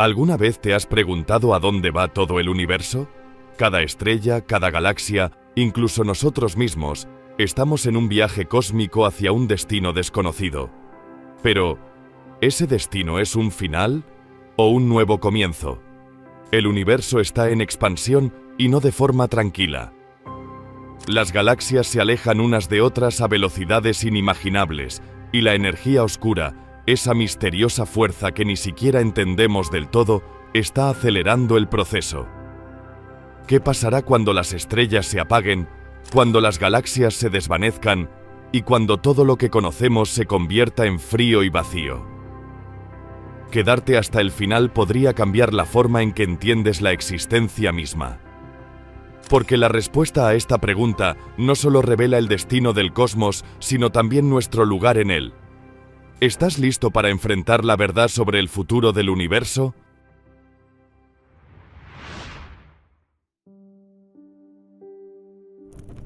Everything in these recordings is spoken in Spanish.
¿Alguna vez te has preguntado a dónde va todo el universo? Cada estrella, cada galaxia, incluso nosotros mismos, estamos en un viaje cósmico hacia un destino desconocido. Pero, ¿ese destino es un final o un nuevo comienzo? El universo está en expansión y no de forma tranquila. Las galaxias se alejan unas de otras a velocidades inimaginables, y la energía oscura, esa misteriosa fuerza que ni siquiera entendemos del todo, está acelerando el proceso. ¿Qué pasará cuando las estrellas se apaguen, cuando las galaxias se desvanezcan y cuando todo lo que conocemos se convierta en frío y vacío? Quedarte hasta el final podría cambiar la forma en que entiendes la existencia misma. Porque la respuesta a esta pregunta no solo revela el destino del cosmos, sino también nuestro lugar en él. ¿Estás listo para enfrentar la verdad sobre el futuro del universo?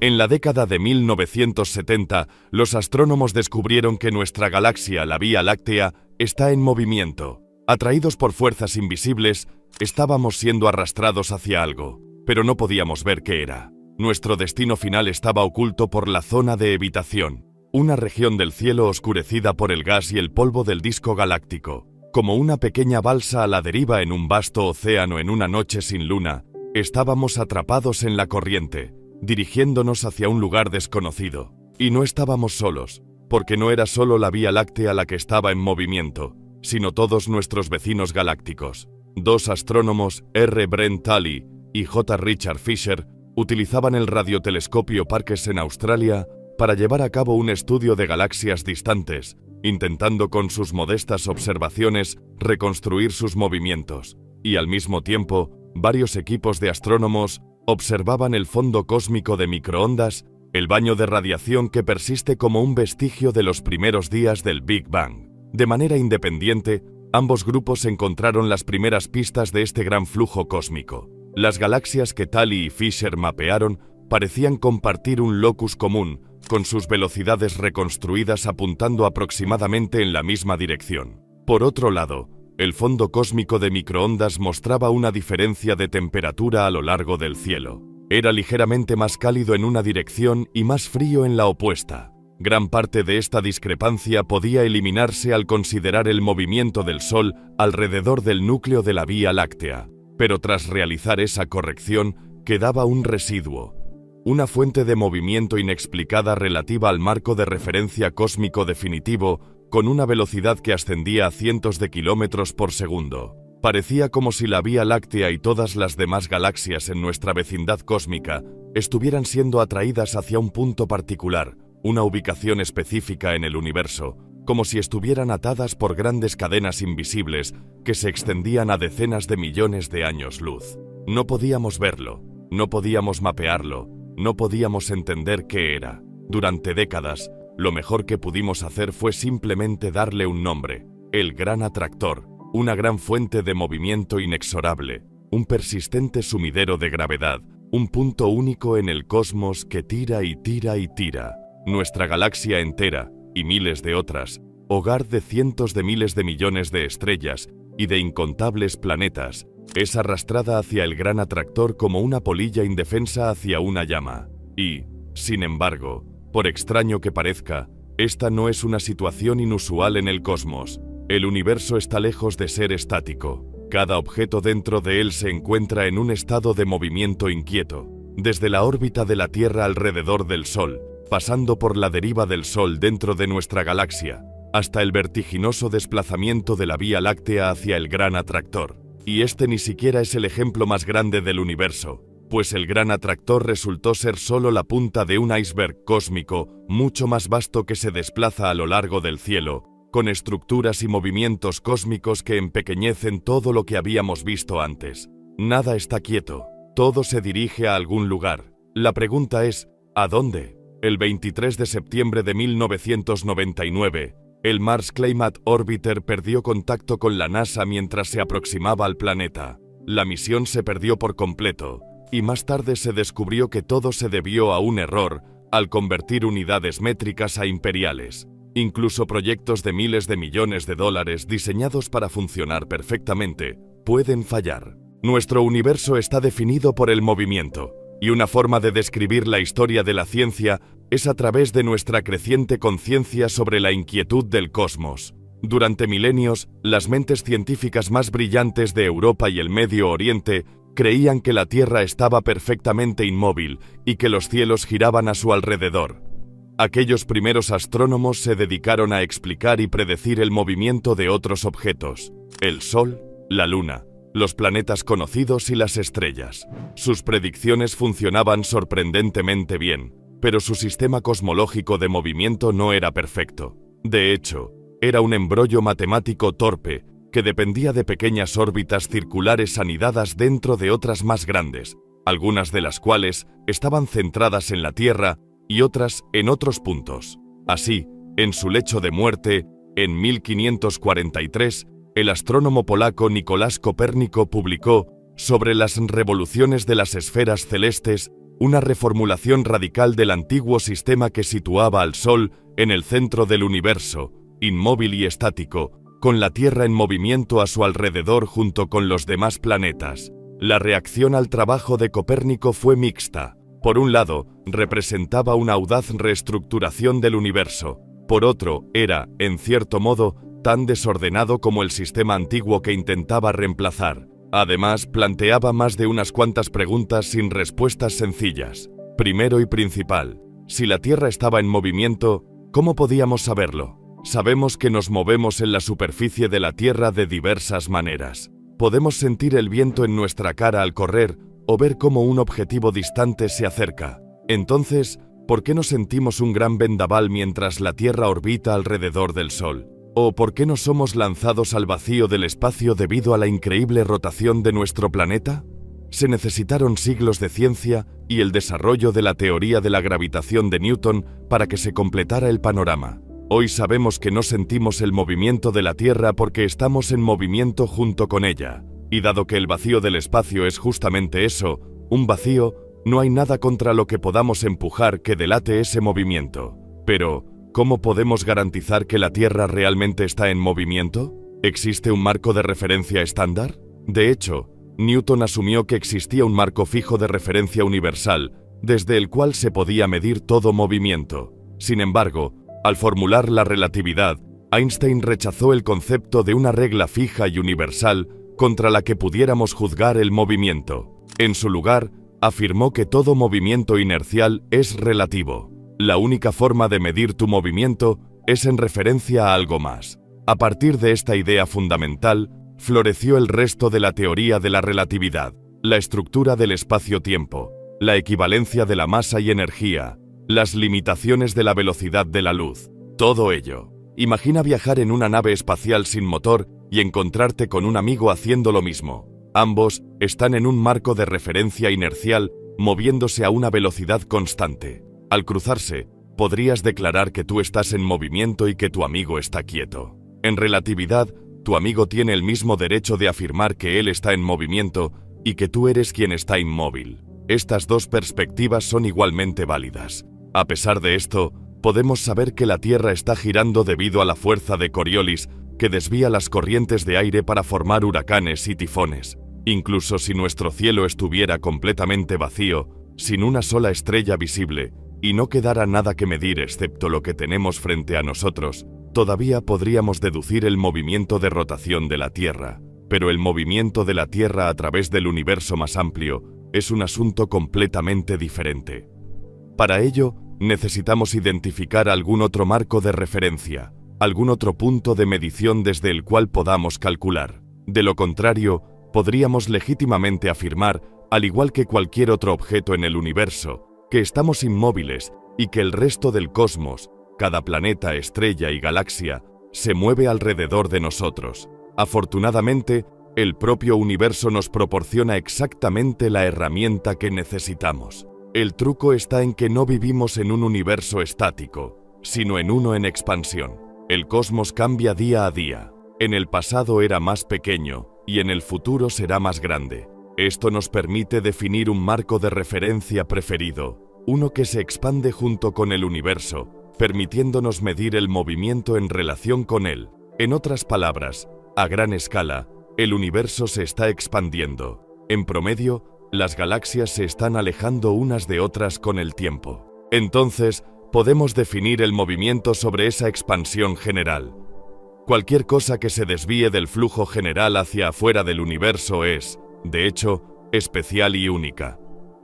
En la década de 1970, los astrónomos descubrieron que nuestra galaxia, la Vía Láctea, está en movimiento. Atraídos por fuerzas invisibles, estábamos siendo arrastrados hacia algo, pero no podíamos ver qué era. Nuestro destino final estaba oculto por la zona de evitación, una región del cielo oscurecida por el gas y el polvo del disco galáctico. Como una pequeña balsa a la deriva en un vasto océano en una noche sin luna, estábamos atrapados en la corriente, dirigiéndonos hacia un lugar desconocido. Y no estábamos solos, porque no era solo la Vía Láctea la que estaba en movimiento, sino todos nuestros vecinos galácticos. Dos astrónomos, R. Brent Tully y J. Richard Fisher, utilizaban el radiotelescopio Parkes en Australia para llevar a cabo un estudio de galaxias distantes, intentando con sus modestas observaciones reconstruir sus movimientos. Y al mismo tiempo, varios equipos de astrónomos observaban el fondo cósmico de microondas, el baño de radiación que persiste como un vestigio de los primeros días del Big Bang. De manera independiente, ambos grupos encontraron las primeras pistas de este gran flujo cósmico. Las galaxias que Tully y Fisher mapearon parecían compartir un locus común, con sus velocidades reconstruidas apuntando aproximadamente en la misma dirección. Por otro lado, el fondo cósmico de microondas mostraba una diferencia de temperatura a lo largo del cielo. Era ligeramente más cálido en una dirección y más frío en la opuesta. Gran parte de esta discrepancia podía eliminarse al considerar el movimiento del Sol alrededor del núcleo de la Vía Láctea. Pero tras realizar esa corrección, quedaba un residuo, una fuente de movimiento inexplicada relativa al marco de referencia cósmico definitivo, con una velocidad que ascendía a cientos de kilómetros por segundo. Parecía como si la Vía Láctea y todas las demás galaxias en nuestra vecindad cósmica estuvieran siendo atraídas hacia un punto particular, una ubicación específica en el universo, como si estuvieran atadas por grandes cadenas invisibles que se extendían a decenas de millones de años luz. No podíamos verlo, no podíamos mapearlo, no podíamos entender qué era. Durante décadas, lo mejor que pudimos hacer fue simplemente darle un nombre: el Gran Atractor, una gran fuente de movimiento inexorable, un persistente sumidero de gravedad, un punto único en el cosmos que tira y tira y tira. Nuestra galaxia entera, y miles de otras, hogar de cientos de miles de millones de estrellas y de incontables planetas, es arrastrada hacia el Gran Atractor como una polilla indefensa hacia una llama. Y, sin embargo, por extraño que parezca, esta no es una situación inusual en el cosmos. El universo está lejos de ser estático. Cada objeto dentro de él se encuentra en un estado de movimiento inquieto. Desde la órbita de la Tierra alrededor del Sol, pasando por la deriva del Sol dentro de nuestra galaxia, hasta el vertiginoso desplazamiento de la Vía Láctea hacia el Gran Atractor. Y este ni siquiera es el ejemplo más grande del universo, pues el Gran Atractor resultó ser solo la punta de un iceberg cósmico mucho más vasto que se desplaza a lo largo del cielo, con estructuras y movimientos cósmicos que empequeñecen todo lo que habíamos visto antes. Nada está quieto, todo se dirige a algún lugar. La pregunta es, ¿a dónde? El 23 de septiembre de 1999, el Mars Climate Orbiter perdió contacto con la NASA mientras se aproximaba al planeta. La misión se perdió por completo, y más tarde se descubrió que todo se debió a un error al convertir unidades métricas a imperiales. Incluso proyectos de miles de millones de dólares diseñados para funcionar perfectamente pueden fallar. Nuestro universo está definido por el movimiento, y una forma de describir la historia de la ciencia es a través de nuestra creciente conciencia sobre la inquietud del cosmos. Durante milenios, las mentes científicas más brillantes de Europa y el Medio Oriente creían que la Tierra estaba perfectamente inmóvil y que los cielos giraban a su alrededor. Aquellos primeros astrónomos se dedicaron a explicar y predecir el movimiento de otros objetos: el Sol, la Luna, los planetas conocidos y las estrellas. Sus predicciones funcionaban sorprendentemente bien, pero su sistema cosmológico de movimiento no era perfecto. De hecho, era un embrollo matemático torpe que dependía de pequeñas órbitas circulares anidadas dentro de otras más grandes, algunas de las cuales estaban centradas en la Tierra y otras en otros puntos. Así, en su lecho de muerte, en 1543, el astrónomo polaco Nicolás Copérnico publicó sobre las revoluciones de las esferas celestes una reformulación radical del antiguo sistema que situaba al Sol en el centro del universo, inmóvil y estático, con la Tierra en movimiento a su alrededor junto con los demás planetas. La reacción al trabajo de Copérnico fue mixta. Por un lado, representaba una audaz reestructuración del universo. Por otro, era, en cierto modo, tan desordenado como el sistema antiguo que intentaba reemplazar. Además, planteaba más de unas cuantas preguntas sin respuestas sencillas. Primero y principal, si la Tierra estaba en movimiento, ¿cómo podíamos saberlo? Sabemos que nos movemos en la superficie de la Tierra de diversas maneras. Podemos sentir el viento en nuestra cara al correr o ver cómo un objetivo distante se acerca. Entonces, ¿por qué no sentimos un gran vendaval mientras la Tierra orbita alrededor del Sol? ¿O por qué no somos lanzados al vacío del espacio debido a la increíble rotación de nuestro planeta? Se necesitaron siglos de ciencia y el desarrollo de la teoría de la gravitación de Newton para que se completara el panorama. Hoy sabemos que no sentimos el movimiento de la Tierra porque estamos en movimiento junto con ella. Y dado que el vacío del espacio es justamente eso, un vacío, no hay nada contra lo que podamos empujar que delate ese movimiento. Pero, ¿cómo podemos garantizar que la Tierra realmente está en movimiento? ¿Existe un marco de referencia estándar? De hecho, Newton asumió que existía un marco fijo de referencia universal, desde el cual se podía medir todo movimiento. Sin embargo, al formular la relatividad, Einstein rechazó el concepto de una regla fija y universal contra la que pudiéramos juzgar el movimiento. En su lugar, afirmó que todo movimiento inercial es relativo. La única forma de medir tu movimiento es en referencia a algo más. A partir de esta idea fundamental, floreció el resto de la teoría de la relatividad, la estructura del espacio-tiempo, la equivalencia de la masa y energía, las limitaciones de la velocidad de la luz. Todo ello. Imagina viajar en una nave espacial sin motor y encontrarte con un amigo haciendo lo mismo. Ambos están en un marco de referencia inercial, moviéndose a una velocidad constante. Al cruzarse, podrías declarar que tú estás en movimiento y que tu amigo está quieto. En relatividad, tu amigo tiene el mismo derecho de afirmar que él está en movimiento y que tú eres quien está inmóvil. Estas dos perspectivas son igualmente válidas. A pesar de esto, podemos saber que la Tierra está girando debido a la fuerza de Coriolis, que desvía las corrientes de aire para formar huracanes y tifones. Incluso si nuestro cielo estuviera completamente vacío, sin una sola estrella visible, y no quedara nada que medir excepto lo que tenemos frente a nosotros, todavía podríamos deducir el movimiento de rotación de la Tierra. Pero el movimiento de la Tierra a través del universo más amplio es un asunto completamente diferente. Para ello, necesitamos identificar algún otro marco de referencia, algún otro punto de medición desde el cual podamos calcular. De lo contrario, podríamos legítimamente afirmar, al igual que cualquier otro objeto en el universo, que estamos inmóviles y que el resto del cosmos, cada planeta, estrella y galaxia, se mueve alrededor de nosotros. Afortunadamente, el propio universo nos proporciona exactamente la herramienta que necesitamos. El truco está en que no vivimos en un universo estático, sino en uno en expansión. El cosmos cambia día a día. En el pasado era más pequeño y en el futuro será más grande. Esto nos permite definir un marco de referencia preferido, uno que se expande junto con el universo, permitiéndonos medir el movimiento en relación con él. En otras palabras, a gran escala, El universo se está expandiendo. En promedio, las galaxias se están alejando unas de otras con el tiempo. Entonces, podemos definir el movimiento sobre esa expansión general. Cualquier cosa que se desvíe del flujo general hacia afuera del universo es, de hecho, especial y única.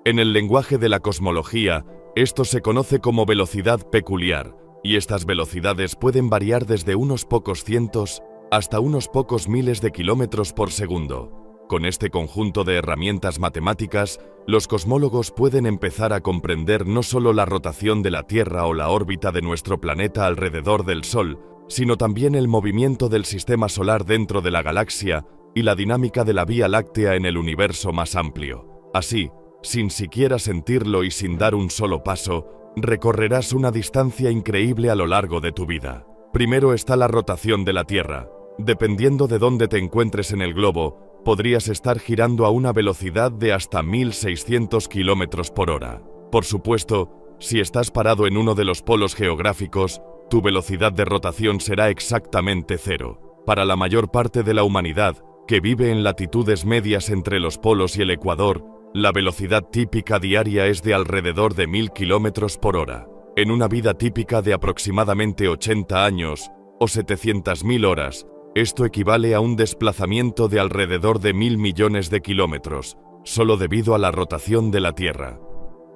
En el lenguaje de la cosmología, esto se conoce como velocidad peculiar, y estas velocidades pueden variar desde unos pocos cientos hasta unos pocos miles de kilómetros por segundo. Con este conjunto de herramientas matemáticas, los cosmólogos pueden empezar a comprender no solo la rotación de la Tierra o la órbita de nuestro planeta alrededor del Sol, sino también el movimiento del sistema solar dentro de la galaxia y la dinámica de la Vía Láctea en el universo más amplio. Así, sin siquiera sentirlo y sin dar un solo paso, recorrerás una distancia increíble a lo largo de tu vida. Primero está la rotación de la Tierra. Dependiendo de dónde te encuentres en el globo, podrías estar girando a una velocidad de hasta 1600 km por hora. Por supuesto, si estás parado en uno de los polos geográficos, tu velocidad de rotación será exactamente cero. Para la mayor parte de la humanidad, que vive en latitudes medias entre los polos y el ecuador, la velocidad típica diaria es de alrededor de 1000 km por hora. En una vida típica de aproximadamente 80 años o 700.000 horas, esto equivale a un desplazamiento de alrededor de 1000 millones de kilómetros, solo debido a la rotación de la Tierra.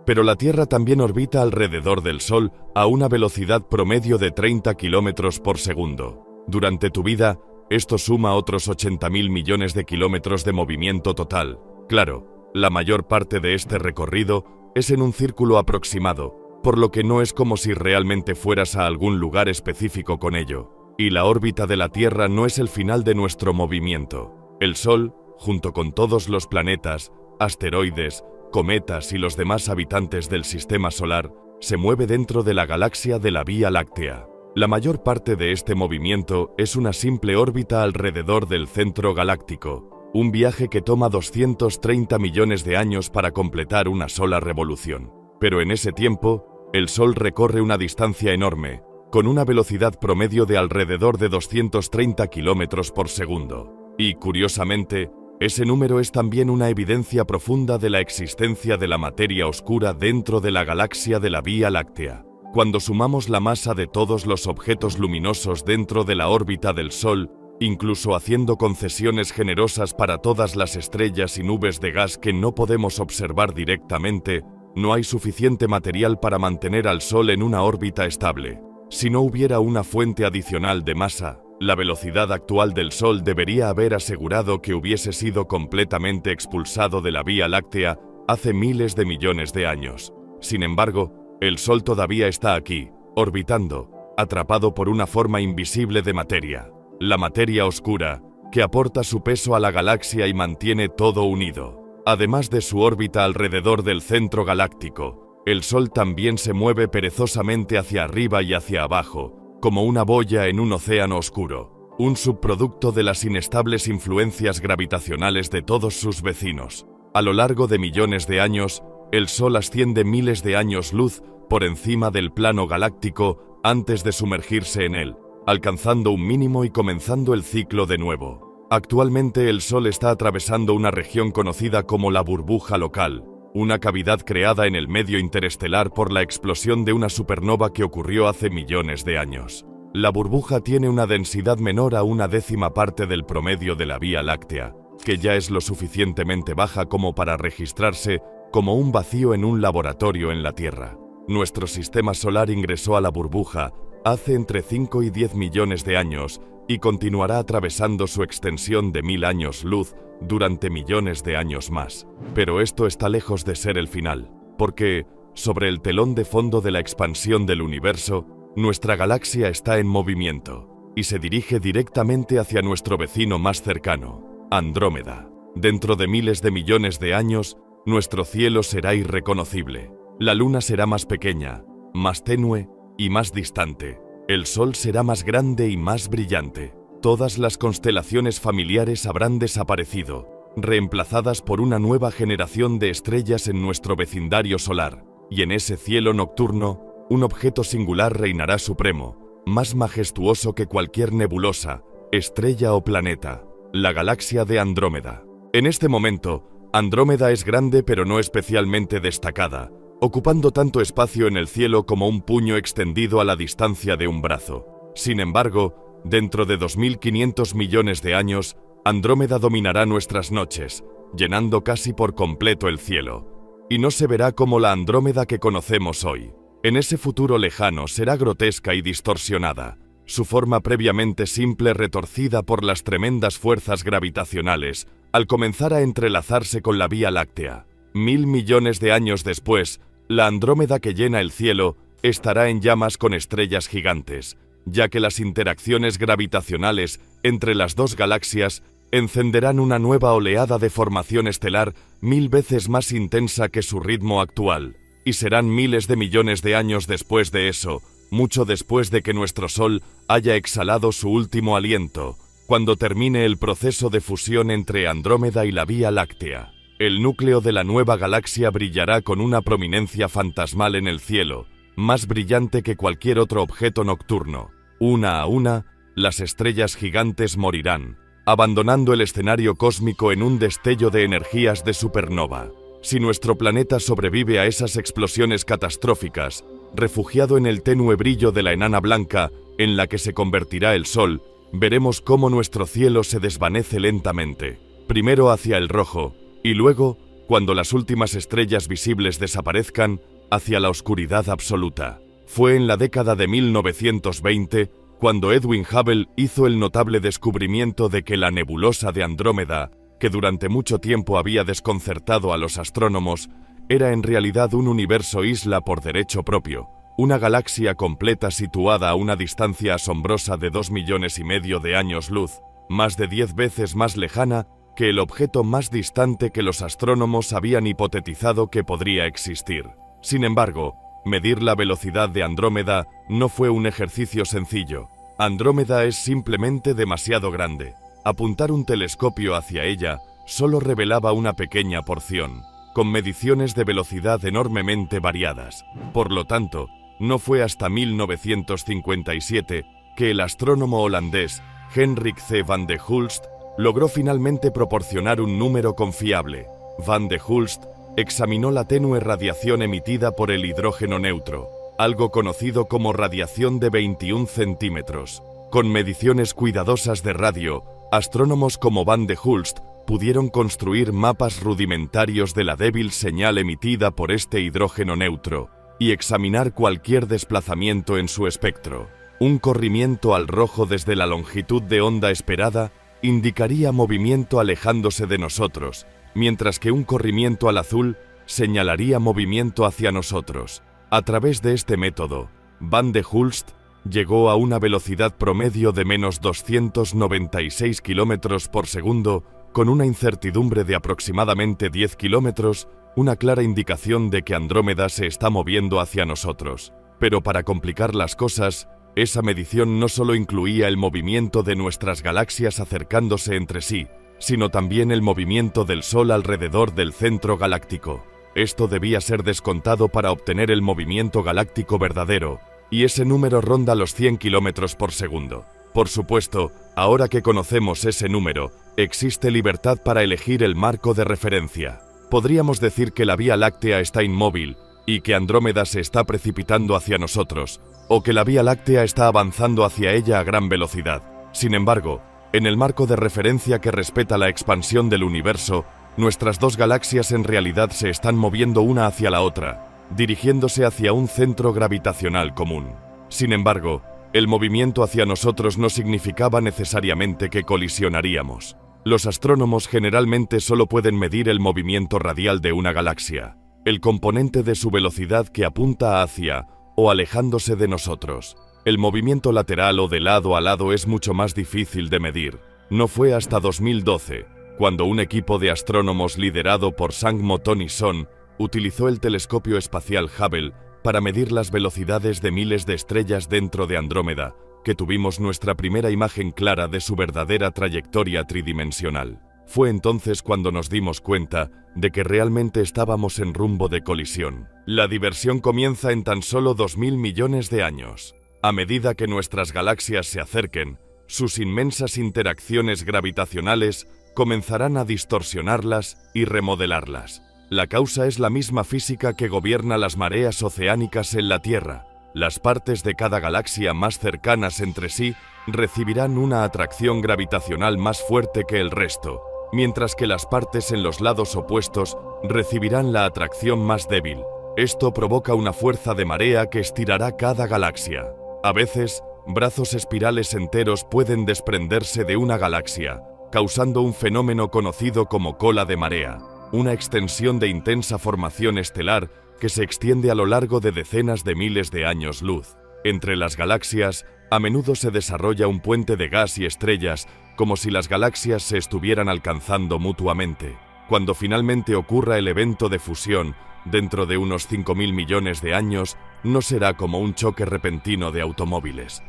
Pero la Tierra también orbita alrededor del Sol a una velocidad promedio de 30 kilómetros por segundo. Durante tu vida, esto suma otros 80.000 millones de kilómetros de movimiento total. Claro, la mayor parte de este recorrido es en un círculo aproximado, por lo que no es como si realmente fueras a algún lugar específico con ello. Y la órbita de la Tierra no es el final de nuestro movimiento. El Sol, junto con todos los planetas, asteroides, cometas y los demás habitantes del sistema solar, se mueve dentro de la galaxia de la Vía Láctea. La mayor parte de este movimiento es una simple órbita alrededor del centro galáctico, un viaje que toma 230 millones de años para completar una sola revolución. Pero en ese tiempo, el Sol recorre una distancia enorme, con una velocidad promedio de alrededor de 230 km por segundo. Y, curiosamente, ese número es también una evidencia profunda de la existencia de la materia oscura dentro de la galaxia de la Vía Láctea. Cuando sumamos la masa de todos los objetos luminosos dentro de la órbita del Sol, incluso haciendo concesiones generosas para todas las estrellas y nubes de gas que no podemos observar directamente, no hay suficiente material para mantener al Sol en una órbita estable. Si no hubiera una fuente adicional de masa, la velocidad actual del Sol debería haber asegurado que hubiese sido completamente expulsado de la Vía Láctea hace miles de millones de años. Sin embargo, el Sol todavía está aquí, orbitando, atrapado por una forma invisible de materia, la materia oscura, que aporta su peso a la galaxia y mantiene todo unido. Además de su órbita alrededor del centro galáctico, el Sol también se mueve perezosamente hacia arriba y hacia abajo, como una boya en un océano oscuro, un subproducto de las inestables influencias gravitacionales de todos sus vecinos. A lo largo de millones de años, el Sol asciende miles de años luz por encima del plano galáctico antes de sumergirse en él, alcanzando un mínimo y comenzando el ciclo de nuevo. Actualmente el Sol está atravesando una región conocida como la burbuja local, una cavidad creada en el medio interestelar por la explosión de una supernova que ocurrió hace millones de años. La burbuja tiene una densidad menor a 1/10 parte del promedio de la Vía Láctea, que ya es lo suficientemente baja como para registrarse como un vacío en un laboratorio en la Tierra. Nuestro sistema solar ingresó a la burbuja hace entre 5 y 10 millones de años y continuará atravesando su extensión de 1000 años luz durante millones de años más. Pero esto está lejos de ser el final, porque, sobre el telón de fondo de la expansión del universo, nuestra galaxia está en movimiento, y se dirige directamente hacia nuestro vecino más cercano, Andrómeda. Dentro de miles de millones de años, nuestro cielo será irreconocible. La luna será más pequeña, más tenue y más distante. El Sol será más grande y más brillante. Todas las constelaciones familiares habrán desaparecido, reemplazadas por una nueva generación de estrellas en nuestro vecindario solar, y en ese cielo nocturno, un objeto singular reinará supremo, más majestuoso que cualquier nebulosa, estrella o planeta. la galaxia de Andrómeda. En este momento, Andrómeda es grande pero no especialmente destacada, ocupando tanto espacio en el cielo como un puño extendido a la distancia de un brazo. Sin embargo, dentro de 2500 millones de años, Andrómeda dominará nuestras noches, llenando casi por completo el cielo. Y no se verá como la Andrómeda que conocemos hoy. En ese futuro lejano será grotesca y distorsionada, su forma previamente simple retorcida por las tremendas fuerzas gravitacionales, al comenzar a entrelazarse con la Vía Láctea. 1000 millones de años después, la Andrómeda que llena el cielo estará en llamas con estrellas gigantes, ya que las interacciones gravitacionales entre las dos galaxias encenderán una nueva oleada de formación estelar 1000 veces más intensa que su ritmo actual, y serán miles de millones de años después de eso, mucho después de que nuestro Sol haya exhalado su último aliento, cuando termine el proceso de fusión entre Andrómeda y la Vía Láctea. El núcleo de la nueva galaxia brillará con una prominencia fantasmal en el cielo, más brillante que cualquier otro objeto nocturno. Una a una, las estrellas gigantes morirán, abandonando el escenario cósmico en un destello de energías de supernova. Si nuestro planeta sobrevive a esas explosiones catastróficas, refugiado en el tenue brillo de la enana blanca en la que se convertirá el Sol, veremos cómo nuestro cielo se desvanece lentamente, primero hacia el rojo, y luego, cuando las últimas estrellas visibles desaparezcan, hacia la oscuridad absoluta. Fue en la década de 1920 cuando Edwin Hubble hizo el notable descubrimiento de que la nebulosa de Andrómeda, que durante mucho tiempo había desconcertado a los astrónomos, era en realidad un universo isla por derecho propio, una galaxia completa situada a una distancia asombrosa de 2,5 millones de años luz, más de 10 veces más lejana que el objeto más distante que los astrónomos habían hipotetizado que podría existir. Sin embargo, medir la velocidad de Andrómeda no fue un ejercicio sencillo. Andrómeda es simplemente demasiado grande. Apuntar un telescopio hacia ella solo revelaba una pequeña porción, con mediciones de velocidad enormemente variadas. Por lo tanto, no fue hasta 1957 que el astrónomo holandés Hendrik C. van de Hulst logró finalmente proporcionar un número confiable. Van de Hulst examinó la tenue radiación emitida por el hidrógeno neutro, algo conocido como radiación de 21 centímetros. Con mediciones cuidadosas de radio, astrónomos como Van de Hulst pudieron construir mapas rudimentarios de la débil señal emitida por este hidrógeno neutro y examinar cualquier desplazamiento en su espectro. Un corrimiento al rojo desde la longitud de onda esperada indicaría movimiento alejándose de nosotros, mientras que un corrimiento al azul señalaría movimiento hacia nosotros. A través de este método, Van de Hulst llegó a una velocidad promedio de menos 296 km por segundo, con una incertidumbre de aproximadamente 10 kilómetros, una clara indicación de que Andrómeda se está moviendo hacia nosotros. Pero para complicar las cosas, esa medición no solo incluía el movimiento de nuestras galaxias acercándose entre sí, sino también el movimiento del Sol alrededor del centro galáctico. Esto debía ser descontado para obtener el movimiento galáctico verdadero, y ese número ronda los 100 km por segundo. Por supuesto, ahora que conocemos ese número, existe libertad para elegir el marco de referencia. Podríamos decir que la Vía Láctea está inmóvil y que Andrómeda se está precipitando hacia nosotros, o que la Vía Láctea está avanzando hacia ella a gran velocidad. Sin embargo, en el marco de referencia que respeta la expansión del universo, nuestras dos galaxias en realidad se están moviendo una hacia la otra, dirigiéndose hacia un centro gravitacional común. Sin embargo, el movimiento hacia nosotros no significaba necesariamente que colisionaríamos. Los astrónomos generalmente solo pueden medir el movimiento radial de una galaxia, el componente de su velocidad que apunta hacia o alejándose de nosotros. El movimiento lateral o de lado a lado es mucho más difícil de medir. No fue hasta 2012, cuando un equipo de astrónomos liderado por Sang-Mo Tony-Son utilizó el telescopio espacial Hubble para medir las velocidades de miles de estrellas dentro de Andrómeda, que tuvimos nuestra primera imagen clara de su verdadera trayectoria tridimensional. Fue entonces cuando nos dimos cuenta de que realmente estábamos en rumbo de colisión. La diversión comienza en tan solo 2,000 millones de años. A medida que nuestras galaxias se acerquen, sus inmensas interacciones gravitacionales comenzarán a distorsionarlas y remodelarlas. La causa es la misma física que gobierna las mareas oceánicas en la Tierra. Las partes de cada galaxia más cercanas entre sí recibirán una atracción gravitacional más fuerte que el resto, mientras que las partes en los lados opuestos recibirán la atracción más débil. Esto provoca una fuerza de marea que estirará cada galaxia. A veces, brazos espirales enteros pueden desprenderse de una galaxia, causando un fenómeno conocido como cola de marea, una extensión de intensa formación estelar que se extiende a lo largo de decenas de miles de años luz. Entre las galaxias, a menudo se desarrolla un puente de gas y estrellas, como si las galaxias se estuvieran alcanzando mutuamente. Cuando finalmente ocurra el evento de fusión, dentro de unos 5.000 millones de años, no será como un choque repentino de automóviles.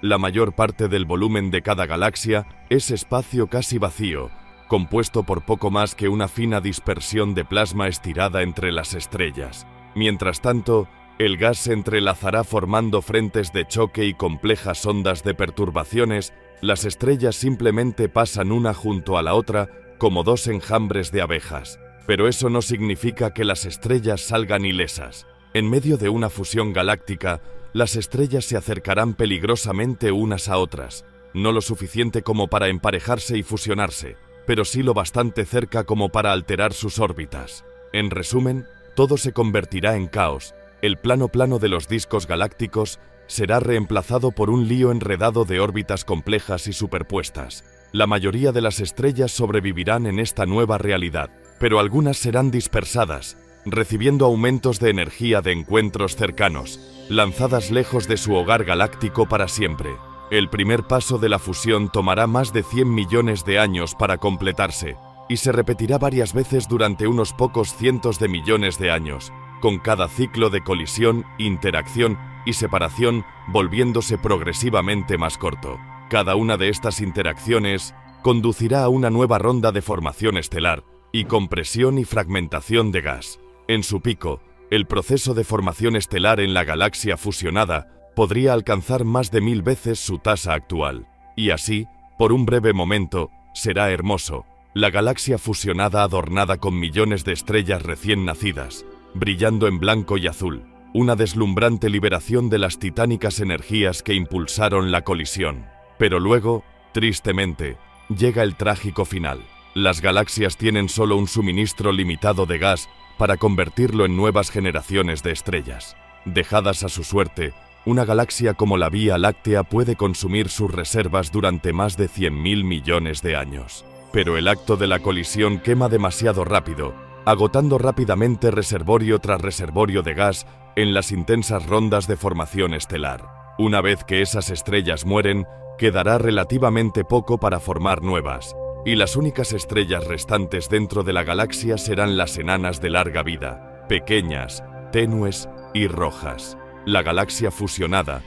La mayor parte del volumen de cada galaxia es espacio casi vacío, compuesto por poco más que una fina dispersión de plasma estirada entre las estrellas. Mientras tanto, el gas se entrelazará formando frentes de choque y complejas ondas de perturbaciones. Las estrellas simplemente pasan una junto a la otra como dos enjambres de abejas. Pero eso no significa que las estrellas salgan ilesas. En medio de una fusión galáctica, las estrellas se acercarán peligrosamente unas a otras, no lo suficiente como para emparejarse y fusionarse, pero sí lo bastante cerca como para alterar sus órbitas. En resumen, todo se convertirá en caos. El plano de los discos galácticos será reemplazado por un lío enredado de órbitas complejas y superpuestas. La mayoría de las estrellas sobrevivirán en esta nueva realidad, pero algunas serán dispersadas, recibiendo aumentos de energía de encuentros cercanos, lanzadas lejos de su hogar galáctico para siempre. El primer paso de la fusión tomará más de 100 millones de años para completarse, y se repetirá varias veces durante unos pocos cientos de millones de años, con cada ciclo de colisión, interacción y separación volviéndose progresivamente más corto. Cada una de estas interacciones conducirá a una nueva ronda de formación estelar y compresión y fragmentación de gas. En su pico, el proceso de formación estelar en la galaxia fusionada podría alcanzar más de 1000 veces su tasa actual. Y así, por un breve momento, será hermoso. La galaxia fusionada adornada con millones de estrellas recién nacidas, brillando en blanco y azul, una deslumbrante liberación de las titánicas energías que impulsaron la colisión. Pero luego, tristemente, llega el trágico final. Las galaxias tienen solo un suministro limitado de gas para convertirlo en nuevas generaciones de estrellas. Dejadas a su suerte, una galaxia como la Vía Láctea puede consumir sus reservas durante más de 100.000 millones de años. Pero el acto de la colisión quema demasiado rápido, agotando rápidamente reservorio tras reservorio de gas en las intensas rondas de formación estelar. Una vez que esas estrellas mueren, quedará relativamente poco para formar nuevas, y las únicas estrellas restantes dentro de la galaxia serán las enanas de larga vida, pequeñas, tenues y rojas. La galaxia fusionada,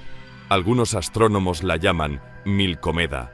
algunos astrónomos la llaman Milcomeda,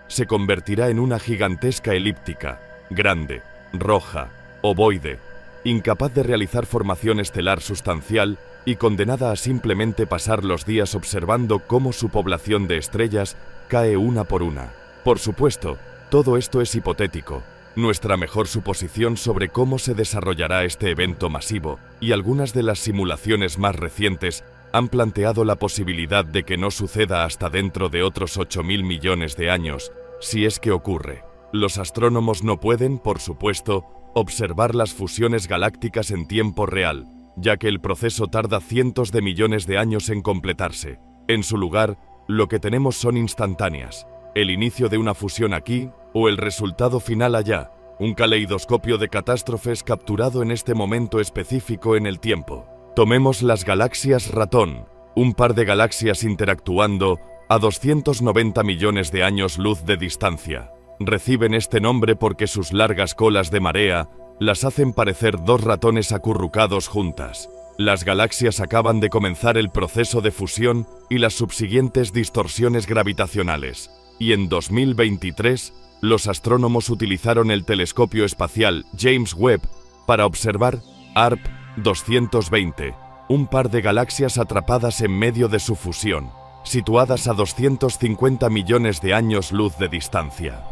se convertirá en una gigantesca elíptica, grande, roja, ovoide, incapaz de realizar formación estelar sustancial y condenada a simplemente pasar los días observando cómo su población de estrellas cae una por una. Por supuesto, todo esto es hipotético. Nuestra mejor suposición sobre cómo se desarrollará este evento masivo y algunas de las simulaciones más recientes han planteado la posibilidad de que no suceda hasta dentro de otros 8.000 millones de años, si es que ocurre. Los astrónomos no pueden, por supuesto, observar las fusiones galácticas en tiempo real, ya que el proceso tarda cientos de millones de años en completarse. En su lugar, lo que tenemos son instantáneas, el inicio de una fusión aquí o el resultado final allá, un caleidoscopio de catástrofes capturado en este momento específico en el tiempo. Tomemos las galaxias ratón, un par de galaxias interactuando a 290 millones de años luz de distancia. Reciben este nombre porque sus largas colas de marea las hacen parecer dos ratones acurrucados juntas. Las galaxias acaban de comenzar el proceso de fusión y las subsiguientes distorsiones gravitacionales. Y en 2023, los astrónomos utilizaron el telescopio espacial James Webb para observar HARP 220, un par de galaxias atrapadas en medio de su fusión. situadas a 250 millones de años luz de distancia.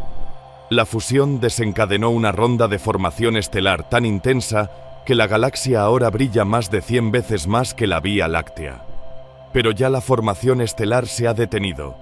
La fusión desencadenó una ronda de formación estelar tan intensa que la galaxia ahora brilla más de 100 veces más que la Vía Láctea. Pero ya la formación estelar se ha detenido.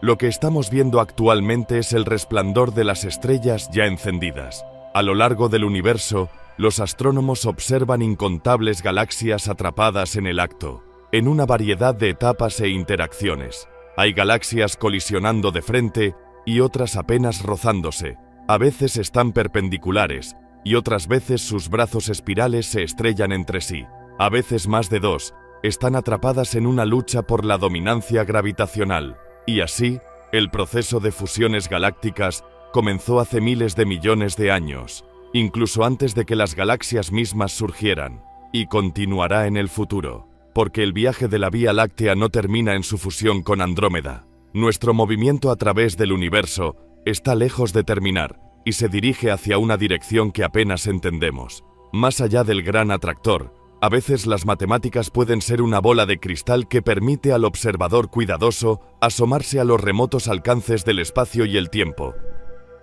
Lo que estamos viendo actualmente es el resplandor de las estrellas ya encendidas. A lo largo del universo, los astrónomos observan incontables galaxias atrapadas en el acto, en una variedad de etapas e interacciones. Hay galaxias colisionando de frente y otras apenas rozándose. A veces están perpendiculares y otras veces sus brazos espirales se estrellan entre sí. A veces más de dos están atrapadas en una lucha por la dominancia gravitacional. Y así, el proceso de fusiones galácticas comenzó hace miles de millones de años, incluso antes de que las galaxias mismas surgieran, y continuará en el futuro, porque el viaje de la Vía Láctea no termina en su fusión con Andrómeda. Nuestro movimiento a través del universo está lejos de terminar y se dirige hacia una dirección que apenas entendemos. Más allá del gran atractor, a veces las matemáticas pueden ser una bola de cristal que permite al observador cuidadoso asomarse a los remotos alcances del espacio y el tiempo.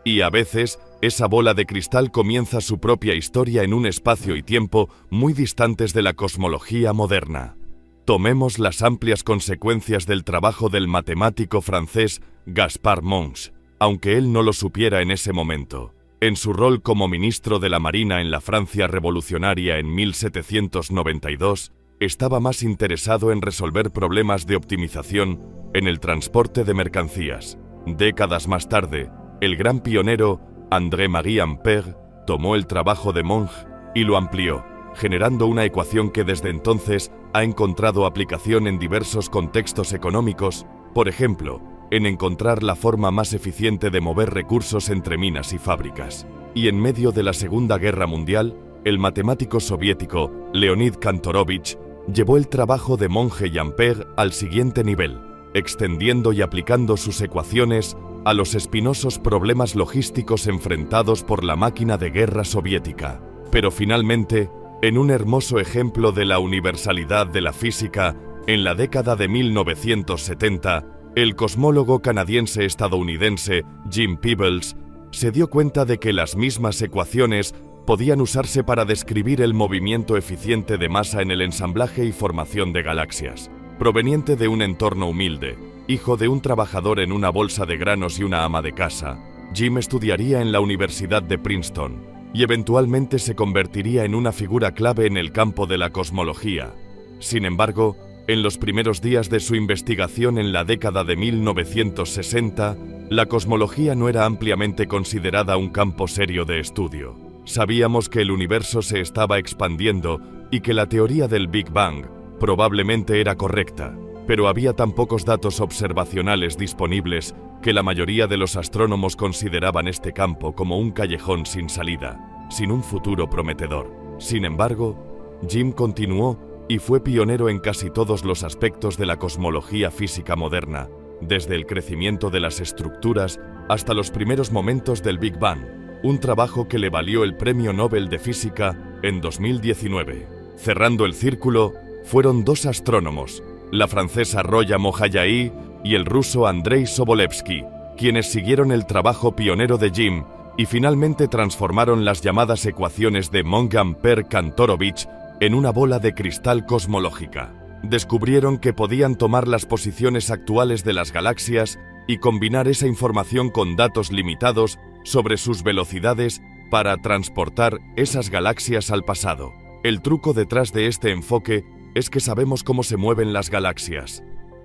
Y a veces, esa bola de cristal comienza su propia historia en un espacio y tiempo muy distantes de la cosmología moderna. Tomemos las amplias consecuencias del trabajo del matemático francés Gaspard Monge, aunque él no lo supiera en ese momento. En su rol como ministro de la Marina en la Francia revolucionaria en 1792, estaba más interesado en resolver problemas de optimización en el transporte de mercancías. Décadas más tarde, el gran pionero André-Marie Ampère tomó el trabajo de Monge y lo amplió, generando una ecuación que desde entonces ha encontrado aplicación en diversos contextos económicos, por ejemplo, en encontrar la forma más eficiente de mover recursos entre minas y fábricas. Y en medio de la Segunda Guerra Mundial, el matemático soviético Leonid Kantorovich llevó el trabajo de Monge y Ampère al siguiente nivel, extendiendo y aplicando sus ecuaciones a los espinosos problemas logísticos enfrentados por la máquina de guerra soviética. Pero finalmente, en un hermoso ejemplo de la universalidad de la física, en la década de 1970, el cosmólogo canadiense-estadounidense Jim Peebles se dio cuenta de que las mismas ecuaciones podían usarse para describir el movimiento eficiente de masa en el ensamblaje y formación de galaxias. Proveniente de un entorno humilde, hijo de un trabajador en una bolsa de granos y una ama de casa, Jim estudiaría en la Universidad de Princeton y eventualmente se convertiría en una figura clave en el campo de la cosmología. Sin embargo, en los primeros días de su investigación en la década de 1960, la cosmología no era ampliamente considerada un campo serio de estudio. Sabíamos que el universo se estaba expandiendo y que la teoría del Big Bang probablemente era correcta, pero había tan pocos datos observacionales disponibles que la mayoría de los astrónomos consideraban este campo como un callejón sin salida, sin un futuro prometedor. Sin embargo, Jim continuó y fue pionero en casi todos los aspectos de la cosmología física moderna, desde el crecimiento de las estructuras hasta los primeros momentos del Big Bang, un trabajo que le valió el Premio Nobel de Física en 2019. Cerrando el círculo, fueron dos astrónomos, la francesa Roya Mohajaí y el ruso Andrei Sobolevsky, quienes siguieron el trabajo pionero de Jim y finalmente transformaron las llamadas ecuaciones de Monge-Ampère-Kantorovich en una bola de cristal cosmológica. Descubrieron que podían tomar las posiciones actuales de las galaxias y combinar esa información con datos limitados sobre sus velocidades para transportar esas galaxias al pasado. El truco detrás de este enfoque es que sabemos cómo se mueven las galaxias.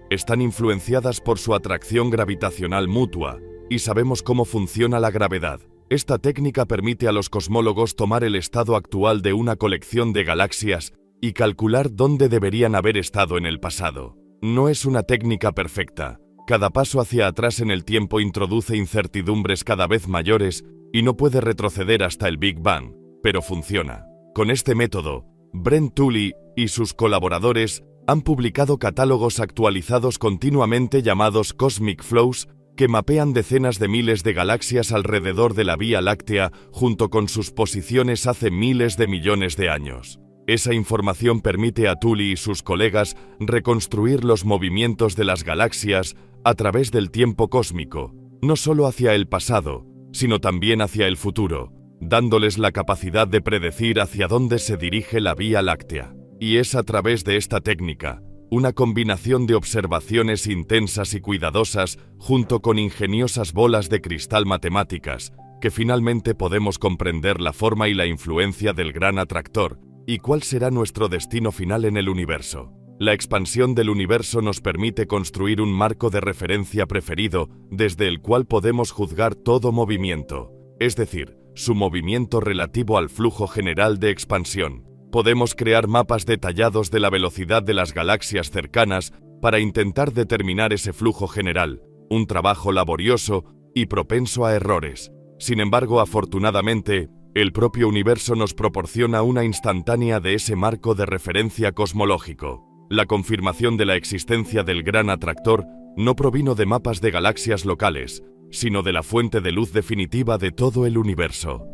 Están influenciadas por su atracción gravitacional mutua y sabemos cómo funciona la gravedad. Esta técnica permite a los cosmólogos tomar el estado actual de una colección de galaxias y calcular dónde deberían haber estado en el pasado. No es una técnica perfecta. Cada paso hacia atrás en el tiempo introduce incertidumbres cada vez mayores y no puede retroceder hasta el Big Bang, pero funciona. Con este método, Brent Tully y sus colaboradores han publicado catálogos actualizados continuamente llamados Cosmic Flows, que mapean decenas de miles de galaxias alrededor de la Vía Láctea junto con sus posiciones hace miles de millones de años. Esa información permite a Tully y sus colegas reconstruir los movimientos de las galaxias a través del tiempo cósmico, no solo hacia el pasado, sino también hacia el futuro, dándoles la capacidad de predecir hacia dónde se dirige la Vía Láctea. Y es a través de esta técnica, una combinación de observaciones intensas y cuidadosas junto con ingeniosas bolas de cristal matemáticas, que finalmente podemos comprender la forma y la influencia del gran atractor, y cuál será nuestro destino final en el universo. La expansión del universo nos permite construir un marco de referencia preferido desde el cual podemos juzgar todo movimiento, es decir, su movimiento relativo al flujo general de expansión. Podemos crear mapas detallados de la velocidad de las galaxias cercanas para intentar determinar ese flujo general, un trabajo laborioso y propenso a errores. Sin embargo, afortunadamente, el propio universo nos proporciona una instantánea de ese marco de referencia cosmológico. La confirmación de la existencia del gran atractor no provino de mapas de galaxias locales, sino de la fuente de luz definitiva de todo el universo.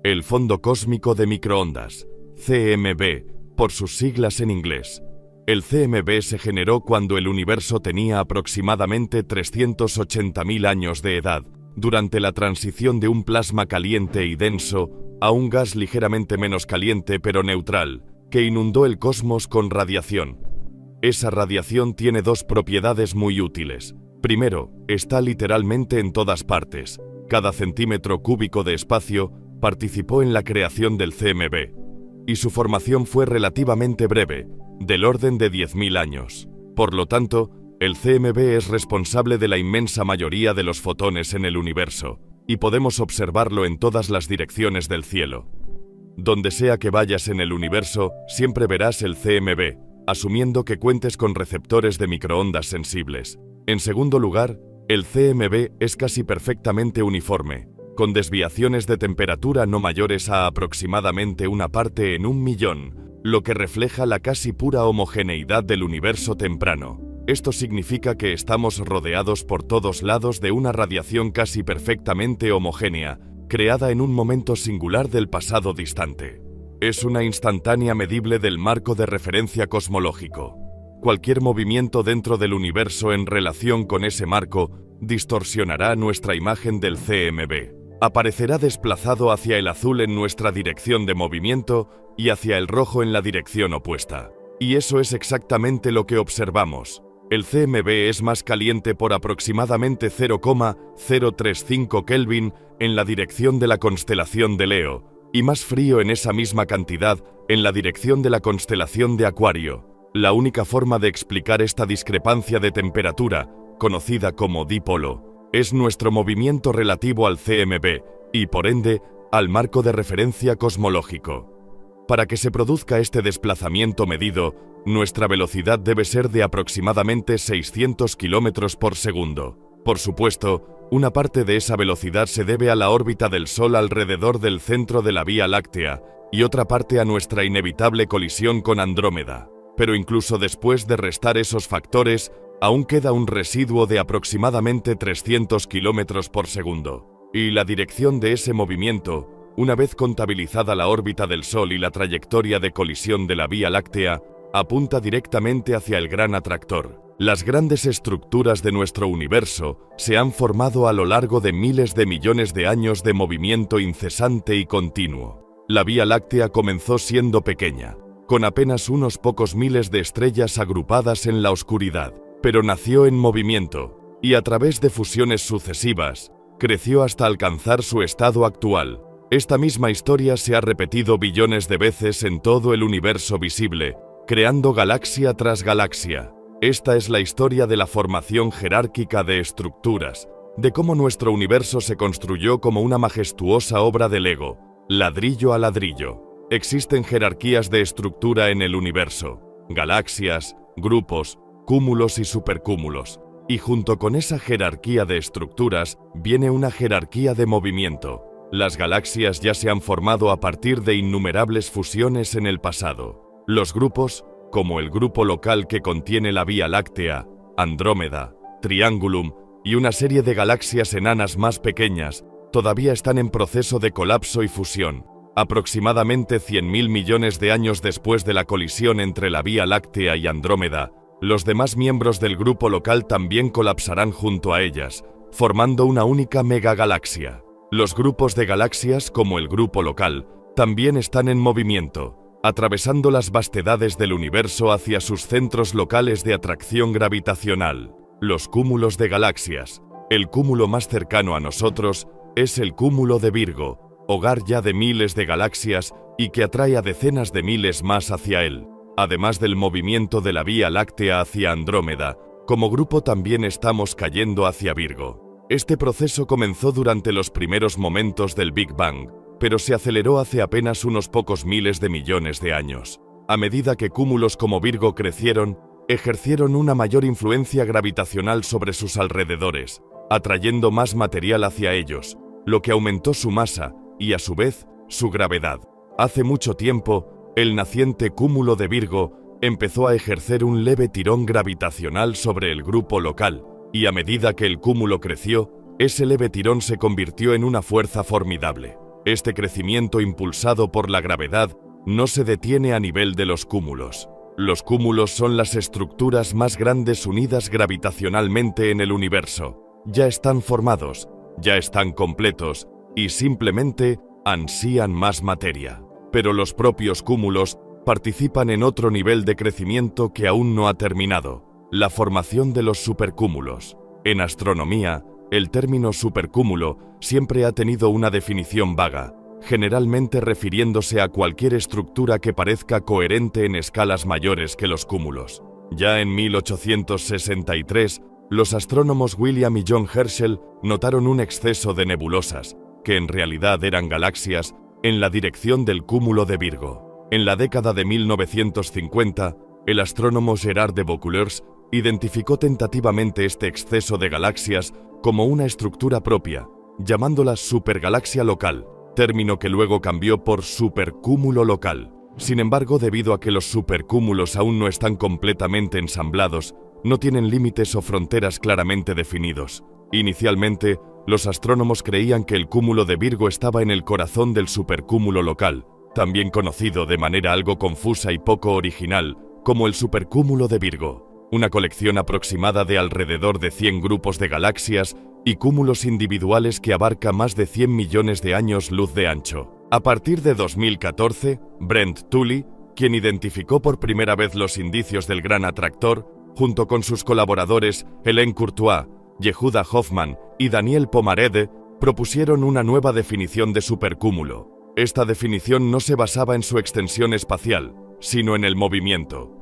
El fondo cósmico de microondas, CMB, por sus siglas en inglés. El CMB se generó cuando el universo tenía aproximadamente 380.000 años de edad, durante la transición de un plasma caliente y denso a un gas ligeramente menos caliente pero neutral, que inundó el cosmos con radiación. Esa radiación tiene dos propiedades muy útiles. Primero, está literalmente en todas partes. Cada centímetro cúbico de espacio participó en la creación del CMB, y su formación fue relativamente breve, del orden de 10.000 años. Por lo tanto, el CMB es responsable de la inmensa mayoría de los fotones en el universo, y podemos observarlo en todas las direcciones del cielo. Donde sea que vayas en el universo, siempre verás el CMB, asumiendo que cuentes con receptores de microondas sensibles. En segundo lugar, el CMB es casi perfectamente uniforme, con desviaciones de temperatura no mayores a aproximadamente una parte en 1.000.000, lo que refleja la casi pura homogeneidad del universo temprano. Esto significa que estamos rodeados por todos lados de una radiación casi perfectamente homogénea, creada en un momento singular del pasado distante. Es una instantánea medible del marco de referencia cosmológico. Cualquier movimiento dentro del universo en relación con ese marco distorsionará nuestra imagen del CMB. Aparecerá desplazado hacia el azul en nuestra dirección de movimiento y hacia el rojo en la dirección opuesta. Y eso es exactamente lo que observamos. El CMB es más caliente por aproximadamente 0,035 Kelvin en la dirección de la constelación de Leo, y más frío en esa misma cantidad en la dirección de la constelación de Acuario. La única forma de explicar esta discrepancia de temperatura, conocida como dipolo, es nuestro movimiento relativo al CMB y, por ende, al marco de referencia cosmológico. Para que se produzca este desplazamiento medido, nuestra velocidad debe ser de aproximadamente 600 km por segundo. Por supuesto, una parte de esa velocidad se debe a la órbita del Sol alrededor del centro de la Vía Láctea y otra parte a nuestra inevitable colisión con Andrómeda. Pero incluso después de restar esos factores, aún queda un residuo de aproximadamente 300 km por segundo. Y la dirección de ese movimiento, una vez contabilizada la órbita del Sol y la trayectoria de colisión de la Vía Láctea, apunta directamente hacia el gran atractor. Las grandes estructuras de nuestro universo se han formado a lo largo de miles de millones de años de movimiento incesante y continuo. La Vía Láctea comenzó siendo pequeña, con apenas unos pocos miles de estrellas agrupadas en la oscuridad, pero nació en movimiento, y a través de fusiones sucesivas, creció hasta alcanzar su estado actual. Esta misma historia se ha repetido billones de veces en todo el universo visible, creando galaxia tras galaxia. Esta es la historia de la formación jerárquica de estructuras, de cómo nuestro universo se construyó como una majestuosa obra de Lego, ladrillo a ladrillo. Existen jerarquías de estructura en el universo, galaxias, grupos, cúmulos y supercúmulos, y junto con esa jerarquía de estructuras viene una jerarquía de movimiento. Las galaxias ya se han formado a partir de innumerables fusiones en el pasado. Los grupos, como el grupo local que contiene la Vía Láctea, Andrómeda, Triangulum y una serie de galaxias enanas más pequeñas, todavía están en proceso de colapso y fusión. Aproximadamente 100.000 millones de años después de la colisión entre la Vía Láctea y Andrómeda, los demás miembros del grupo local también colapsarán junto a ellas, formando una única megagalaxia. Los grupos de galaxias, como el grupo local, también están en movimiento, atravesando las vastedades del universo hacia sus centros locales de atracción gravitacional, los cúmulos de galaxias. El cúmulo más cercano a nosotros es el cúmulo de Virgo, hogar ya de miles de galaxias y que atrae a decenas de miles más hacia él. Además del movimiento de la Vía Láctea hacia Andrómeda, como grupo también estamos cayendo hacia Virgo. Este proceso comenzó durante los primeros momentos del Big Bang, pero se aceleró hace apenas unos pocos miles de millones de años. A medida que cúmulos como Virgo crecieron, ejercieron una mayor influencia gravitacional sobre sus alrededores, atrayendo más material hacia ellos, lo que aumentó su masa y, a su vez, su gravedad. Hace mucho tiempo, el naciente cúmulo de Virgo empezó a ejercer un leve tirón gravitacional sobre el grupo local, y a medida que el cúmulo creció, ese leve tirón se convirtió en una fuerza formidable. Este crecimiento impulsado por la gravedad no se detiene a nivel de los cúmulos. Los cúmulos son las estructuras más grandes unidas gravitacionalmente en el universo. Ya están formados, ya están completos, y simplemente ansían más materia. Pero los propios cúmulos participan en otro nivel de crecimiento que aún no ha terminado, la formación de los supercúmulos. En astronomía, el término supercúmulo siempre ha tenido una definición vaga, generalmente refiriéndose a cualquier estructura que parezca coherente en escalas mayores que los cúmulos. Ya en 1863, los astrónomos William y John Herschel notaron un exceso de nebulosas, que en realidad eran galaxias, en la dirección del cúmulo de Virgo. En la década de 1950, el astrónomo Gerard de Vaucouleurs identificó tentativamente este exceso de galaxias como una estructura propia, llamándola supergalaxia local, término que luego cambió por supercúmulo local. Sin embargo, debido a que los supercúmulos aún no están completamente ensamblados, no tienen límites o fronteras claramente definidos. Inicialmente, los astrónomos creían que el cúmulo de Virgo estaba en el corazón del supercúmulo local, también conocido de manera algo confusa y poco original como el supercúmulo de Virgo, una colección aproximada de alrededor de 100 grupos de galaxias y cúmulos individuales que abarca más de 100 millones de años luz de ancho. A partir de 2014, Brent Tully, quien identificó por primera vez los indicios del gran atractor, junto con sus colaboradores Hélène Courtois, Yehuda Hoffman y Daniel Pomarede, propusieron una nueva definición de supercúmulo. Esta definición no se basaba en su extensión espacial, sino en el movimiento.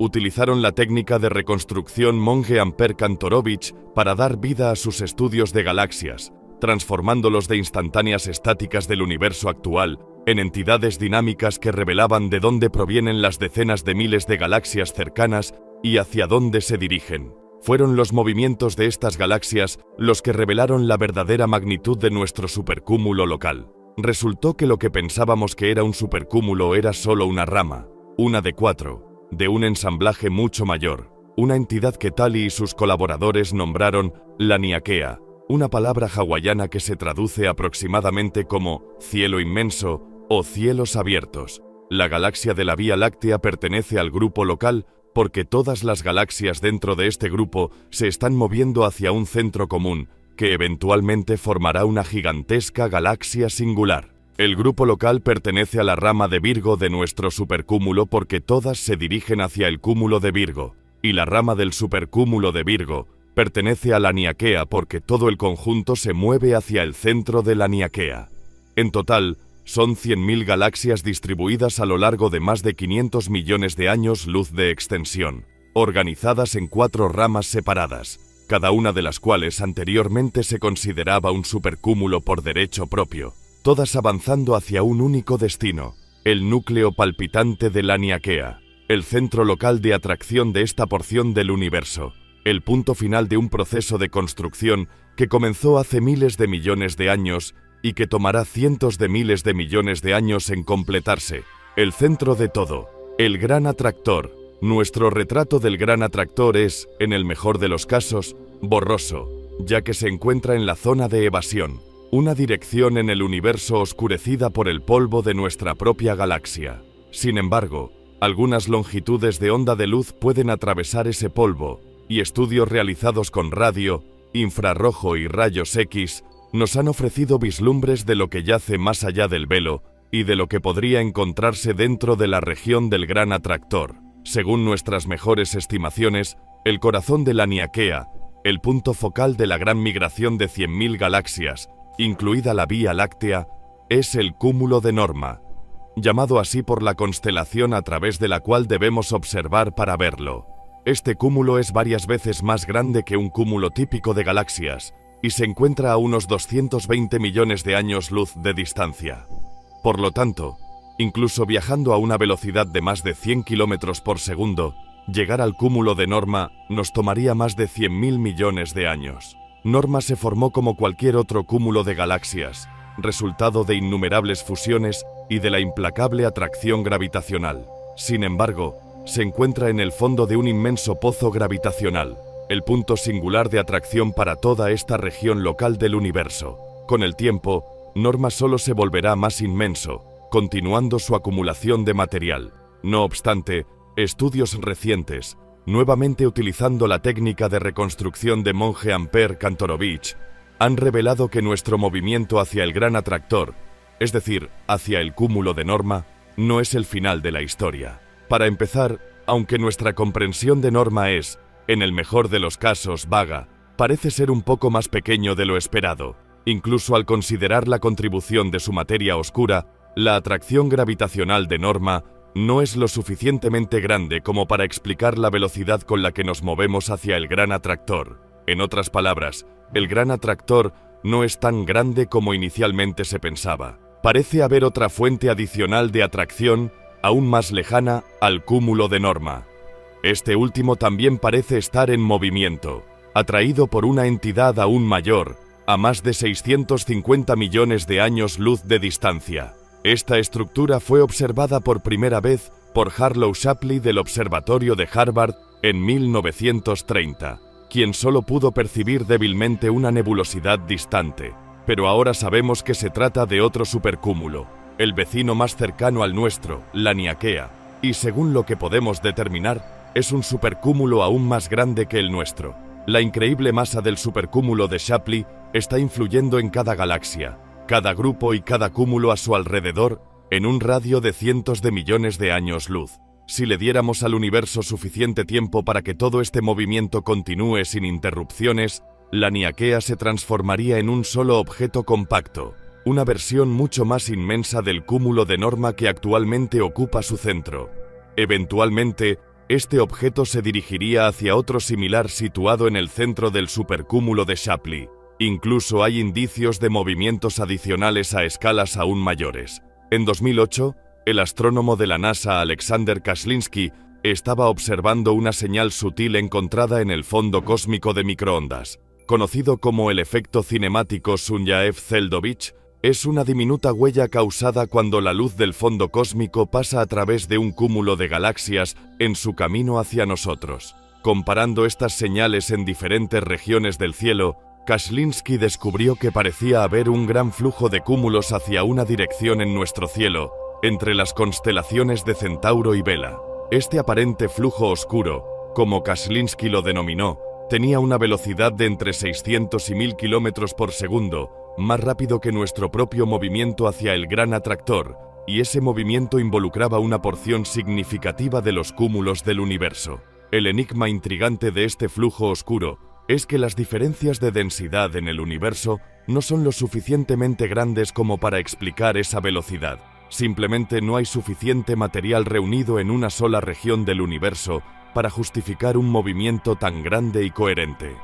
Utilizaron la técnica de reconstrucción Monge-Ampère-Kantorovich para dar vida a sus estudios de galaxias, transformándolos de instantáneas estáticas del universo actual en entidades dinámicas que revelaban de dónde provienen las decenas de miles de galaxias cercanas y hacia dónde se dirigen. Fueron los movimientos de estas galaxias los que revelaron la verdadera magnitud de nuestro supercúmulo local. Resultó que lo que pensábamos que era un supercúmulo era solo una rama, una de 4, de un ensamblaje mucho mayor, una entidad que Tully y sus colaboradores nombraron Laniakea, una palabra hawaiana que se traduce aproximadamente como cielo inmenso o cielos abiertos. La galaxia de la Vía Láctea pertenece al grupo local porque todas las galaxias dentro de este grupo se están moviendo hacia un centro común, que eventualmente formará una gigantesca galaxia singular. El grupo local pertenece a la rama de Virgo de nuestro supercúmulo porque todas se dirigen hacia el cúmulo de Virgo, y la rama del supercúmulo de Virgo pertenece a Laniakea porque todo el conjunto se mueve hacia el centro de Laniakea. En total, son 100.000 galaxias distribuidas a lo largo de más de 500 millones de años luz de extensión, organizadas en 4 ramas separadas, cada una de las cuales anteriormente se consideraba un supercúmulo por derecho propio, todas avanzando hacia un único destino, el núcleo palpitante de Laniakea, el centro local de atracción de esta porción del universo, el punto final de un proceso de construcción que comenzó hace miles de millones de años y que tomará cientos de miles de millones de años en completarse. El centro de todo, el gran atractor. Nuestro retrato del gran atractor es, en el mejor de los casos, borroso, ya que se encuentra en la zona de evasión. una dirección en el universo oscurecida por el polvo de nuestra propia galaxia. Sin embargo, algunas longitudes de onda de luz pueden atravesar ese polvo, y estudios realizados con radio, infrarrojo y rayos X nos han ofrecido vislumbres de lo que yace más allá del velo y de lo que podría encontrarse dentro de la región del Gran Atractor. Según nuestras mejores estimaciones, el corazón de la Niaquea, el punto focal de la gran migración de 100.000 galaxias, incluida la Vía Láctea, es el cúmulo de Norma, llamado así por la constelación a través de la cual debemos observar para verlo. Este cúmulo es varias veces más grande que un cúmulo típico de galaxias y se encuentra a unos 220 millones de años luz de distancia. Por lo tanto, incluso viajando a una velocidad de más de 100 km por segundo, llegar al cúmulo de Norma nos tomaría más de 100.000 millones de años. Norma se formó como cualquier otro cúmulo de galaxias, resultado de innumerables fusiones y de la implacable atracción gravitacional. Sin embargo, se encuentra en el fondo de un inmenso pozo gravitacional, el punto singular de atracción para toda esta región local del universo. Con el tiempo, Norma solo se volverá más inmenso, continuando su acumulación de material. No obstante, estudios recientes, nuevamente utilizando la técnica de reconstrucción de monje Ampère Kantorovich, han revelado que nuestro movimiento hacia el Gran Atractor, es decir, hacia el cúmulo de Norma, no es el final de la historia. Para empezar, aunque nuestra comprensión de Norma es, en el mejor de los casos, vaga, parece ser un poco más pequeño de lo esperado. Incluso al considerar la contribución de su materia oscura, la atracción gravitacional de Norma no es lo suficientemente grande como para explicar la velocidad con la que nos movemos hacia el Gran Atractor. En otras palabras, el Gran Atractor no es tan grande como inicialmente se pensaba. Parece haber otra fuente adicional de atracción aún más lejana al cúmulo de Norma. Este último también parece estar en movimiento, atraído por una entidad aún mayor, a más de 650 millones de años luz de distancia. Esta estructura fue observada por primera vez por Harlow Shapley del Observatorio de Harvard en 1930, quien solo pudo percibir débilmente una nebulosidad distante. Pero ahora sabemos que se trata de otro supercúmulo, el vecino más cercano al nuestro, la Niaquea, y según lo que podemos determinar, es un supercúmulo aún más grande que el nuestro. La increíble masa del supercúmulo de Shapley está influyendo en cada galaxia, cada grupo y cada cúmulo a su alrededor, en un radio de cientos de millones de años luz. Si le diéramos al universo suficiente tiempo para que todo este movimiento continúe sin interrupciones, la Niaquea se transformaría en un solo objeto compacto, una versión mucho más inmensa del cúmulo de Norma que actualmente ocupa su centro. Eventualmente, este objeto se dirigiría hacia otro similar situado en el centro del supercúmulo de Shapley. Incluso hay indicios de movimientos adicionales a escalas aún mayores. En 2008, el astrónomo de la NASA Alexander Kaslinsky estaba observando una señal sutil encontrada en el fondo cósmico de microondas. Conocido como el efecto cinemático Sunyaev-Zeldovich, es una diminuta huella causada cuando la luz del fondo cósmico pasa a través de un cúmulo de galaxias en su camino hacia nosotros. Comparando estas señales en diferentes regiones del cielo, Kaslinsky descubrió que parecía haber un gran flujo de cúmulos hacia una dirección en nuestro cielo, entre las constelaciones de Centauro y Vela. Este aparente flujo oscuro, como Kaslinsky lo denominó, tenía una velocidad de entre 600 y 1000 km por segundo, más rápido que nuestro propio movimiento hacia el Gran Atractor, y ese movimiento involucraba una porción significativa de los cúmulos del universo. El enigma intrigante de este flujo oscuro es que las diferencias de densidad en el universo no son lo suficientemente grandes como para explicar esa velocidad. Simplemente no hay suficiente material reunido en una sola región del universo para justificar un movimiento tan grande y coherente.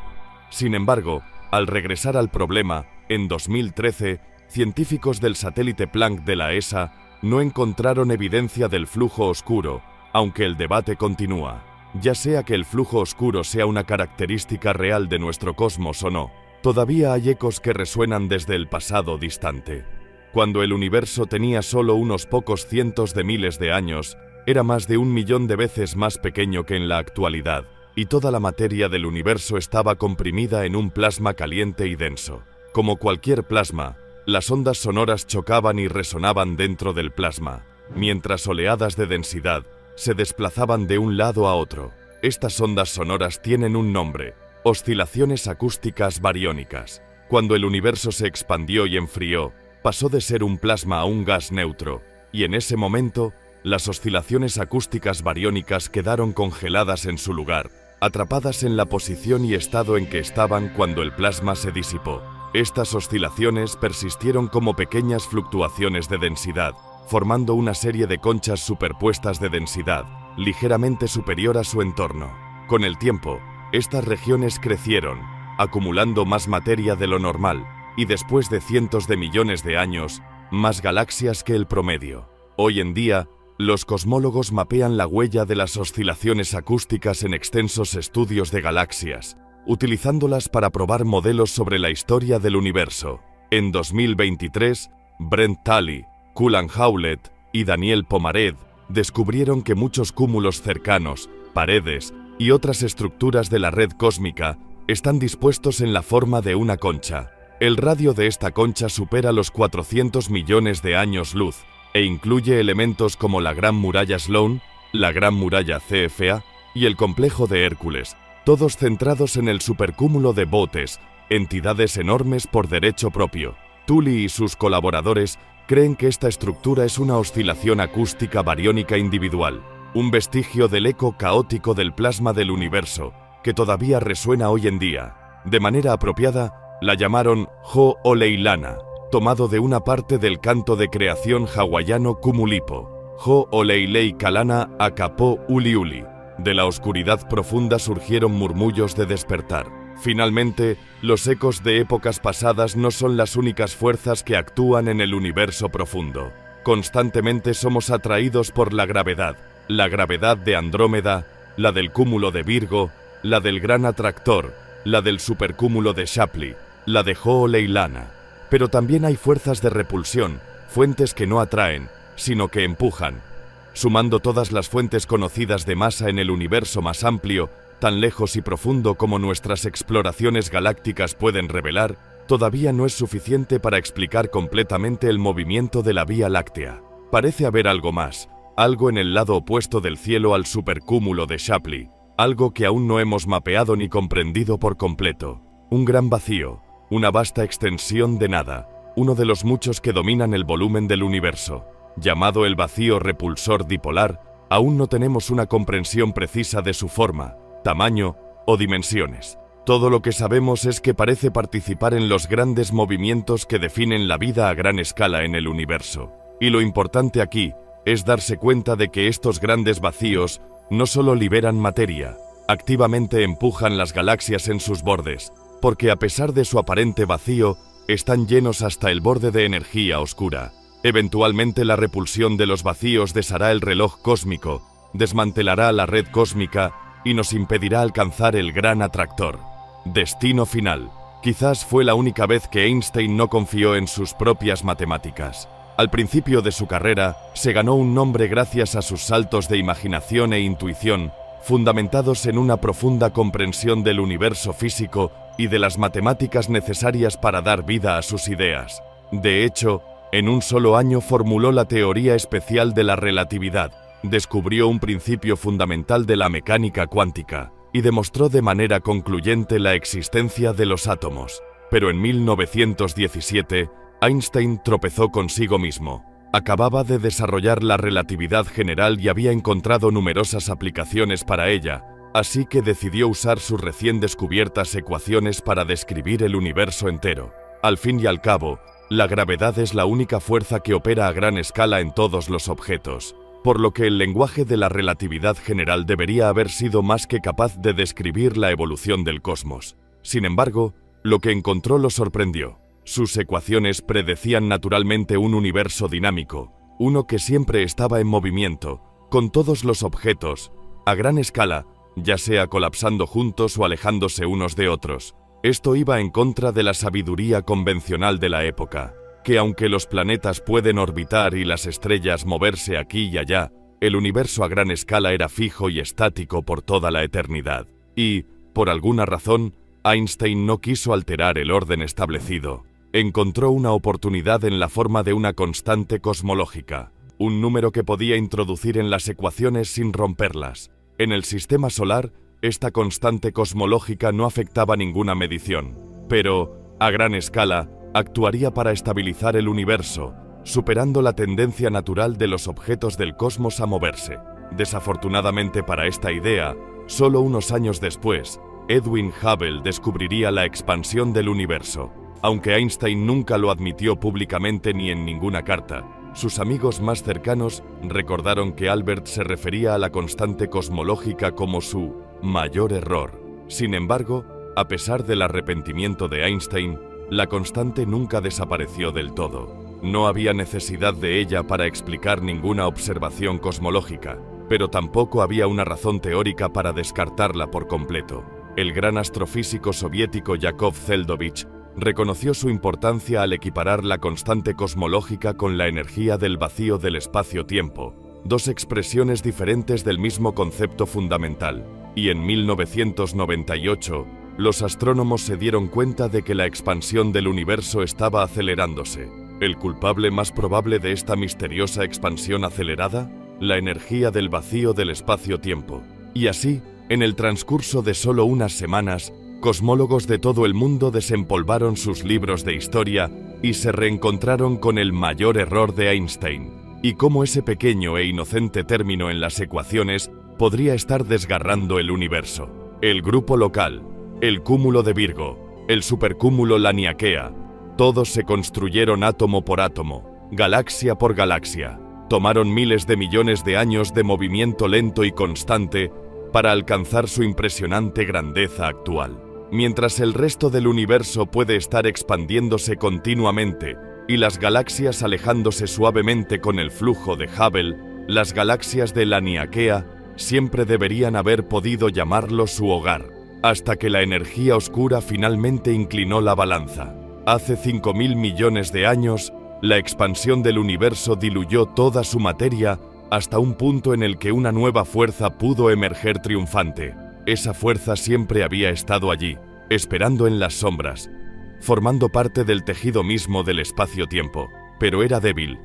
Sin embargo, al regresar al problema, en 2013, científicos del satélite Planck de la ESA no encontraron evidencia del flujo oscuro, aunque el debate continúa. Ya sea que el flujo oscuro sea una característica real de nuestro cosmos o no, todavía hay ecos que resuenan desde el pasado distante. Cuando el universo tenía solo unos pocos cientos de miles de años, era más de 1 millón de veces más pequeño que en la actualidad, y toda la materia del universo estaba comprimida en un plasma caliente y denso. Como cualquier plasma, las ondas sonoras chocaban y resonaban dentro del plasma, mientras oleadas de densidad se desplazaban de un lado a otro. Estas ondas sonoras tienen un nombre: oscilaciones acústicas bariónicas. Cuando el universo se expandió y enfrió, pasó de ser un plasma a un gas neutro, y en ese momento, las oscilaciones acústicas bariónicas quedaron congeladas en su lugar, atrapadas en la posición y estado en que estaban cuando el plasma se disipó. Estas oscilaciones persistieron como pequeñas fluctuaciones de densidad, formando una serie de conchas superpuestas de densidad, ligeramente superior a su entorno. Con el tiempo, estas regiones crecieron, acumulando más materia de lo normal, y después de cientos de millones de años, más galaxias que el promedio. Hoy en día, los cosmólogos mapean la huella de las oscilaciones acústicas en extensos estudios de galaxias, utilizándolas para probar modelos sobre la historia del universo. En 2023, Brent Talley, Cullen Howlett y Daniel Pomared descubrieron que muchos cúmulos cercanos, paredes y otras estructuras de la red cósmica están dispuestos en la forma de una concha. El radio de esta concha supera los 400 millones de años luz e incluye elementos como la Gran Muralla Sloan, la Gran Muralla CFA y el Complejo de Hércules, todos centrados en el supercúmulo de Botes, entidades enormes por derecho propio. Tully y sus colaboradores creen que esta estructura es una oscilación acústica bariónica individual, un vestigio del eco caótico del plasma del universo, que todavía resuena hoy en día. De manera apropiada, la llamaron Ho-Oleilana, tomado de una parte del canto de creación hawaiano Kumulipo, Ho-Oleilei Kalana Akapo Uli Uli. De la oscuridad profunda surgieron murmullos de despertar. Finalmente, los ecos de épocas pasadas no son las únicas fuerzas que actúan en el universo profundo. Constantemente somos atraídos por la gravedad de Andrómeda, la del cúmulo de Virgo, la del Gran Atractor, la del supercúmulo de Shapley, la de Ho-Oleilana. Pero también hay fuerzas de repulsión, fuentes que no atraen, sino que empujan. Sumando todas las fuentes conocidas de masa en el universo más amplio, tan lejos y profundo como nuestras exploraciones galácticas pueden revelar, todavía no es suficiente para explicar completamente el movimiento de la Vía Láctea. Parece haber algo más, algo en el lado opuesto del cielo al supercúmulo de Shapley, algo que aún no hemos mapeado ni comprendido por completo. Un gran vacío, una vasta extensión de nada, uno de los muchos que dominan el volumen del universo. Llamado el vacío repulsor dipolar, aún no tenemos una comprensión precisa de su forma, tamaño o dimensiones. Todo lo que sabemos es que parece participar en los grandes movimientos que definen la vida a gran escala en el universo. Y lo importante aquí es darse cuenta de que estos grandes vacíos no solo liberan materia, activamente empujan las galaxias en sus bordes, porque a pesar de su aparente vacío, están llenos hasta el borde de energía oscura. Eventualmente la repulsión de los vacíos deshará el reloj cósmico, desmantelará la red cósmica y nos impedirá alcanzar el gran atractor. Destino final. Quizás fue la única vez que Einstein no confió en sus propias matemáticas. Al principio de su carrera, se ganó un nombre gracias a sus saltos de imaginación e intuición, fundamentados en una profunda comprensión del universo físico y de las matemáticas necesarias para dar vida a sus ideas. De hecho, en un solo año formuló la teoría especial de la relatividad, descubrió un principio fundamental de la mecánica cuántica y demostró de manera concluyente la existencia de los átomos. Pero en 1917, Einstein tropezó consigo mismo. Acababa de desarrollar la relatividad general y había encontrado numerosas aplicaciones para ella, así que decidió usar sus recién descubiertas ecuaciones para describir el universo entero. Al fin y al cabo, la gravedad es la única fuerza que opera a gran escala en todos los objetos, por lo que el lenguaje de la relatividad general debería haber sido más que capaz de describir la evolución del cosmos. Sin embargo, lo que encontró lo sorprendió. Sus ecuaciones predecían naturalmente un universo dinámico, uno que siempre estaba en movimiento, con todos los objetos, a gran escala, ya sea colapsando juntos o alejándose unos de otros. Esto iba en contra de la sabiduría convencional de la época, que aunque los planetas pueden orbitar y las estrellas moverse aquí y allá, el universo a gran escala era fijo y estático por toda la eternidad. Y, por alguna razón, Einstein no quiso alterar el orden establecido. Encontró una oportunidad en la forma de una constante cosmológica, un número que podía introducir en las ecuaciones sin romperlas. En el sistema solar, esta constante cosmológica no afectaba ninguna medición, pero, a gran escala, actuaría para estabilizar el universo, superando la tendencia natural de los objetos del cosmos a moverse. Desafortunadamente para esta idea, solo unos años después, Edwin Hubble descubriría la expansión del universo. Aunque Einstein nunca lo admitió públicamente ni en ninguna carta, sus amigos más cercanos recordaron que Albert se refería a la constante cosmológica como su mayor error. Sin embargo, a pesar del arrepentimiento de Einstein, la constante nunca desapareció del todo. No había necesidad de ella para explicar ninguna observación cosmológica, pero tampoco había una razón teórica para descartarla por completo. El gran astrofísico soviético Yakov Zeldovich reconoció su importancia al equiparar la constante cosmológica con la energía del vacío del espacio-tiempo, dos expresiones diferentes del mismo concepto fundamental, y en 1998, los astrónomos se dieron cuenta de que la expansión del universo estaba acelerándose. ¿El culpable más probable de esta misteriosa expansión acelerada? La energía del vacío del espacio-tiempo. Y así, en el transcurso de solo unas semanas, cosmólogos de todo el mundo desempolvaron sus libros de historia y se reencontraron con el mayor error de Einstein, y cómo ese pequeño e inocente término en las ecuaciones podría estar desgarrando el universo. El grupo local, el cúmulo de Virgo, el supercúmulo Laniakea, todos se construyeron átomo por átomo, galaxia por galaxia. Tomaron miles de millones de años de movimiento lento y constante para alcanzar su impresionante grandeza actual. Mientras el resto del universo puede estar expandiéndose continuamente y las galaxias alejándose suavemente con el flujo de Hubble, las galaxias de Laniakea siempre deberían haber podido llamarlo su hogar, hasta que la energía oscura finalmente inclinó la balanza. Hace 5.000 millones de años, la expansión del universo diluyó toda su materia hasta un punto en el que una nueva fuerza pudo emerger triunfante. Esa fuerza siempre había estado allí, esperando en las sombras, formando parte del tejido mismo del espacio-tiempo, pero era débil,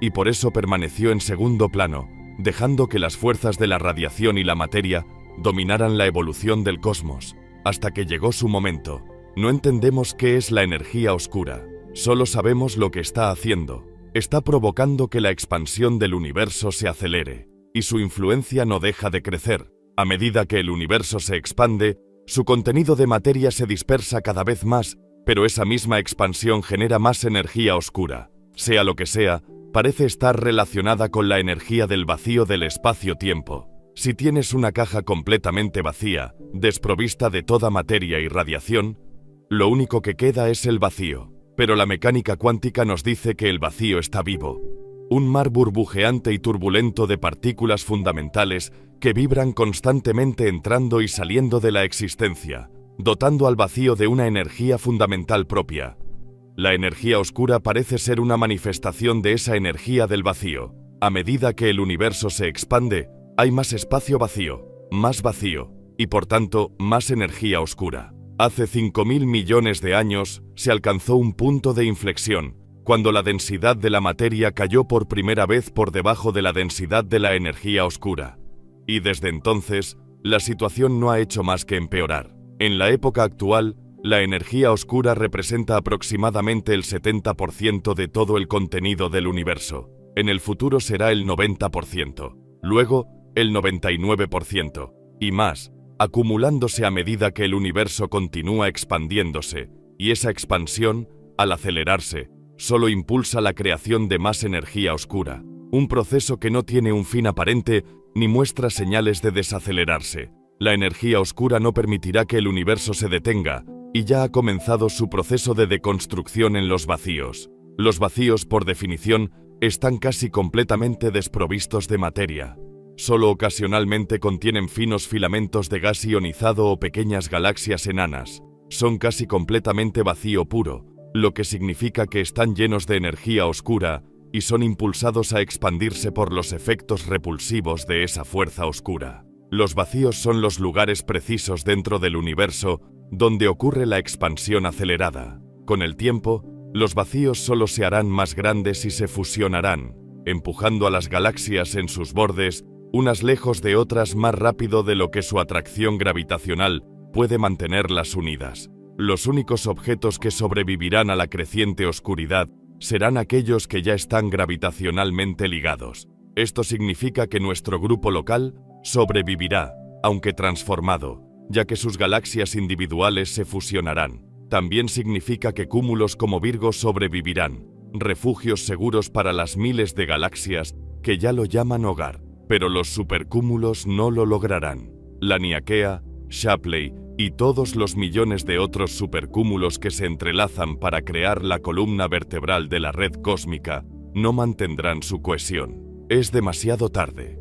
y por eso permaneció en segundo plano, dejando que las fuerzas de la radiación y la materia dominaran la evolución del cosmos, hasta que llegó su momento. No entendemos qué es la energía oscura, solo sabemos lo que está haciendo. Está provocando que la expansión del universo se acelere, y su influencia no deja de crecer. A medida que el universo se expande, su contenido de materia se dispersa cada vez más, pero esa misma expansión genera más energía oscura. Sea lo que sea, parece estar relacionada con la energía del vacío del espacio-tiempo. Si tienes una caja completamente vacía, desprovista de toda materia y radiación, lo único que queda es el vacío. Pero la mecánica cuántica nos dice que el vacío está vivo. Un mar burbujeante y turbulento de partículas fundamentales que vibran constantemente entrando y saliendo de la existencia, dotando al vacío de una energía fundamental propia. La energía oscura parece ser una manifestación de esa energía del vacío. A medida que el universo se expande, hay más espacio vacío, y por tanto, más energía oscura. Hace 5.000 millones de años se alcanzó un punto de inflexión, cuando la densidad de la materia cayó por primera vez por debajo de la densidad de la energía oscura. Y desde entonces, la situación no ha hecho más que empeorar. En la época actual, la energía oscura representa aproximadamente el 70% de todo el contenido del universo. En el futuro será el 90%, luego el 99% y más, acumulándose a medida que el universo continúa expandiéndose, y esa expansión, al acelerarse, solo impulsa la creación de más energía oscura, un proceso que no tiene un fin aparente ni muestra señales de desacelerarse. La energía oscura no permitirá que el universo se detenga, y ya ha comenzado su proceso de deconstrucción en los vacíos. Los vacíos, por definición, están casi completamente desprovistos de materia. Solo ocasionalmente contienen finos filamentos de gas ionizado o pequeñas galaxias enanas. Son casi completamente vacío puro, lo que significa que están llenos de energía oscura y son impulsados a expandirse por los efectos repulsivos de esa fuerza oscura. Los vacíos son los lugares precisos dentro del universo donde ocurre la expansión acelerada. Con el tiempo, los vacíos solo se harán más grandes y se fusionarán, empujando a las galaxias en sus bordes, unas lejos de otras más rápido de lo que su atracción gravitacional puede mantenerlas unidas. Los únicos objetos que sobrevivirán a la creciente oscuridad serán aquellos que ya están gravitacionalmente ligados. Esto significa que nuestro grupo local sobrevivirá, aunque transformado, ya que sus galaxias individuales se fusionarán. También significa que cúmulos como Virgo sobrevivirán, refugios seguros para las miles de galaxias que ya lo llaman hogar, pero los supercúmulos no lo lograrán. Laniakea, Shapley y todos los millones de otros supercúmulos que se entrelazan para crear la columna vertebral de la red cósmica no mantendrán su cohesión. Es demasiado tarde.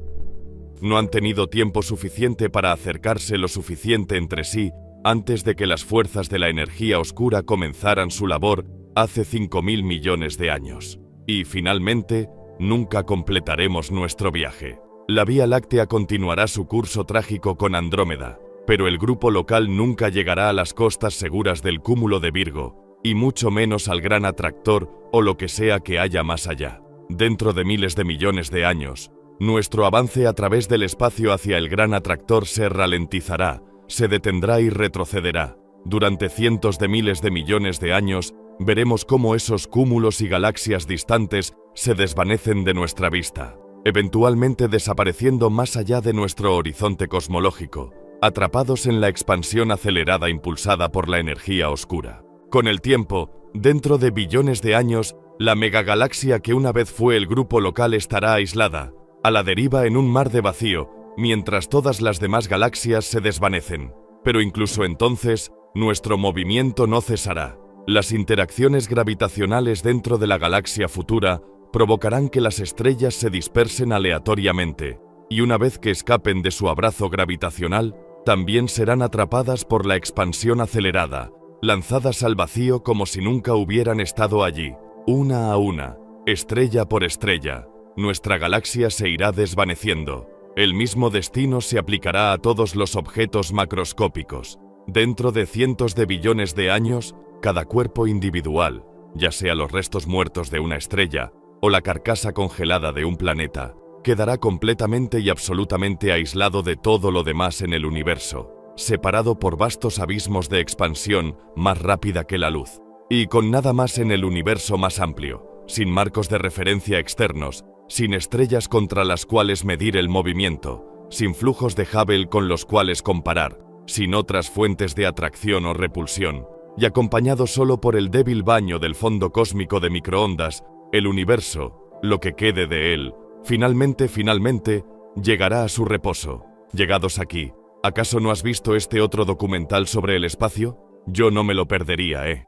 No han tenido tiempo suficiente para acercarse lo suficiente entre sí antes de que las fuerzas de la energía oscura comenzaran su labor hace 5.000 millones de años. Y finalmente, nunca completaremos nuestro viaje. La Vía Láctea continuará su curso trágico con Andrómeda, pero el grupo local nunca llegará a las costas seguras del cúmulo de Virgo, y mucho menos al gran atractor o lo que sea que haya más allá. Dentro de miles de millones de años, nuestro avance a través del espacio hacia el gran atractor se ralentizará, se detendrá y retrocederá. Durante cientos de miles de millones de años, veremos cómo esos cúmulos y galaxias distantes se desvanecen de nuestra vista, eventualmente desapareciendo más allá de nuestro horizonte cosmológico, atrapados en la expansión acelerada impulsada por la energía oscura. Con el tiempo, dentro de billones de años, la megagalaxia que una vez fue el grupo local estará aislada, a la deriva en un mar de vacío, mientras todas las demás galaxias se desvanecen. Pero incluso entonces, nuestro movimiento no cesará. Las interacciones gravitacionales dentro de la galaxia futura provocarán que las estrellas se dispersen aleatoriamente, y una vez que escapen de su abrazo gravitacional, también serán atrapadas por la expansión acelerada, lanzadas al vacío como si nunca hubieran estado allí. Una a una, estrella por estrella, nuestra galaxia se irá desvaneciendo. El mismo destino se aplicará a todos los objetos macroscópicos. Dentro de cientos de billones de años, cada cuerpo individual, ya sea los restos muertos de una estrella o la carcasa congelada de un planeta, quedará completamente y absolutamente aislado de todo lo demás en el universo, separado por vastos abismos de expansión más rápida que la luz, y con nada más en el universo más amplio, sin marcos de referencia externos, sin estrellas contra las cuales medir el movimiento, sin flujos de Hubble con los cuales comparar, sin otras fuentes de atracción o repulsión, y acompañado solo por el débil baño del fondo cósmico de microondas, el universo, lo que quede de él, finalmente, llegará a su reposo. Llegados aquí, ¿acaso no has visto este otro documental sobre el espacio? Yo no me lo perdería,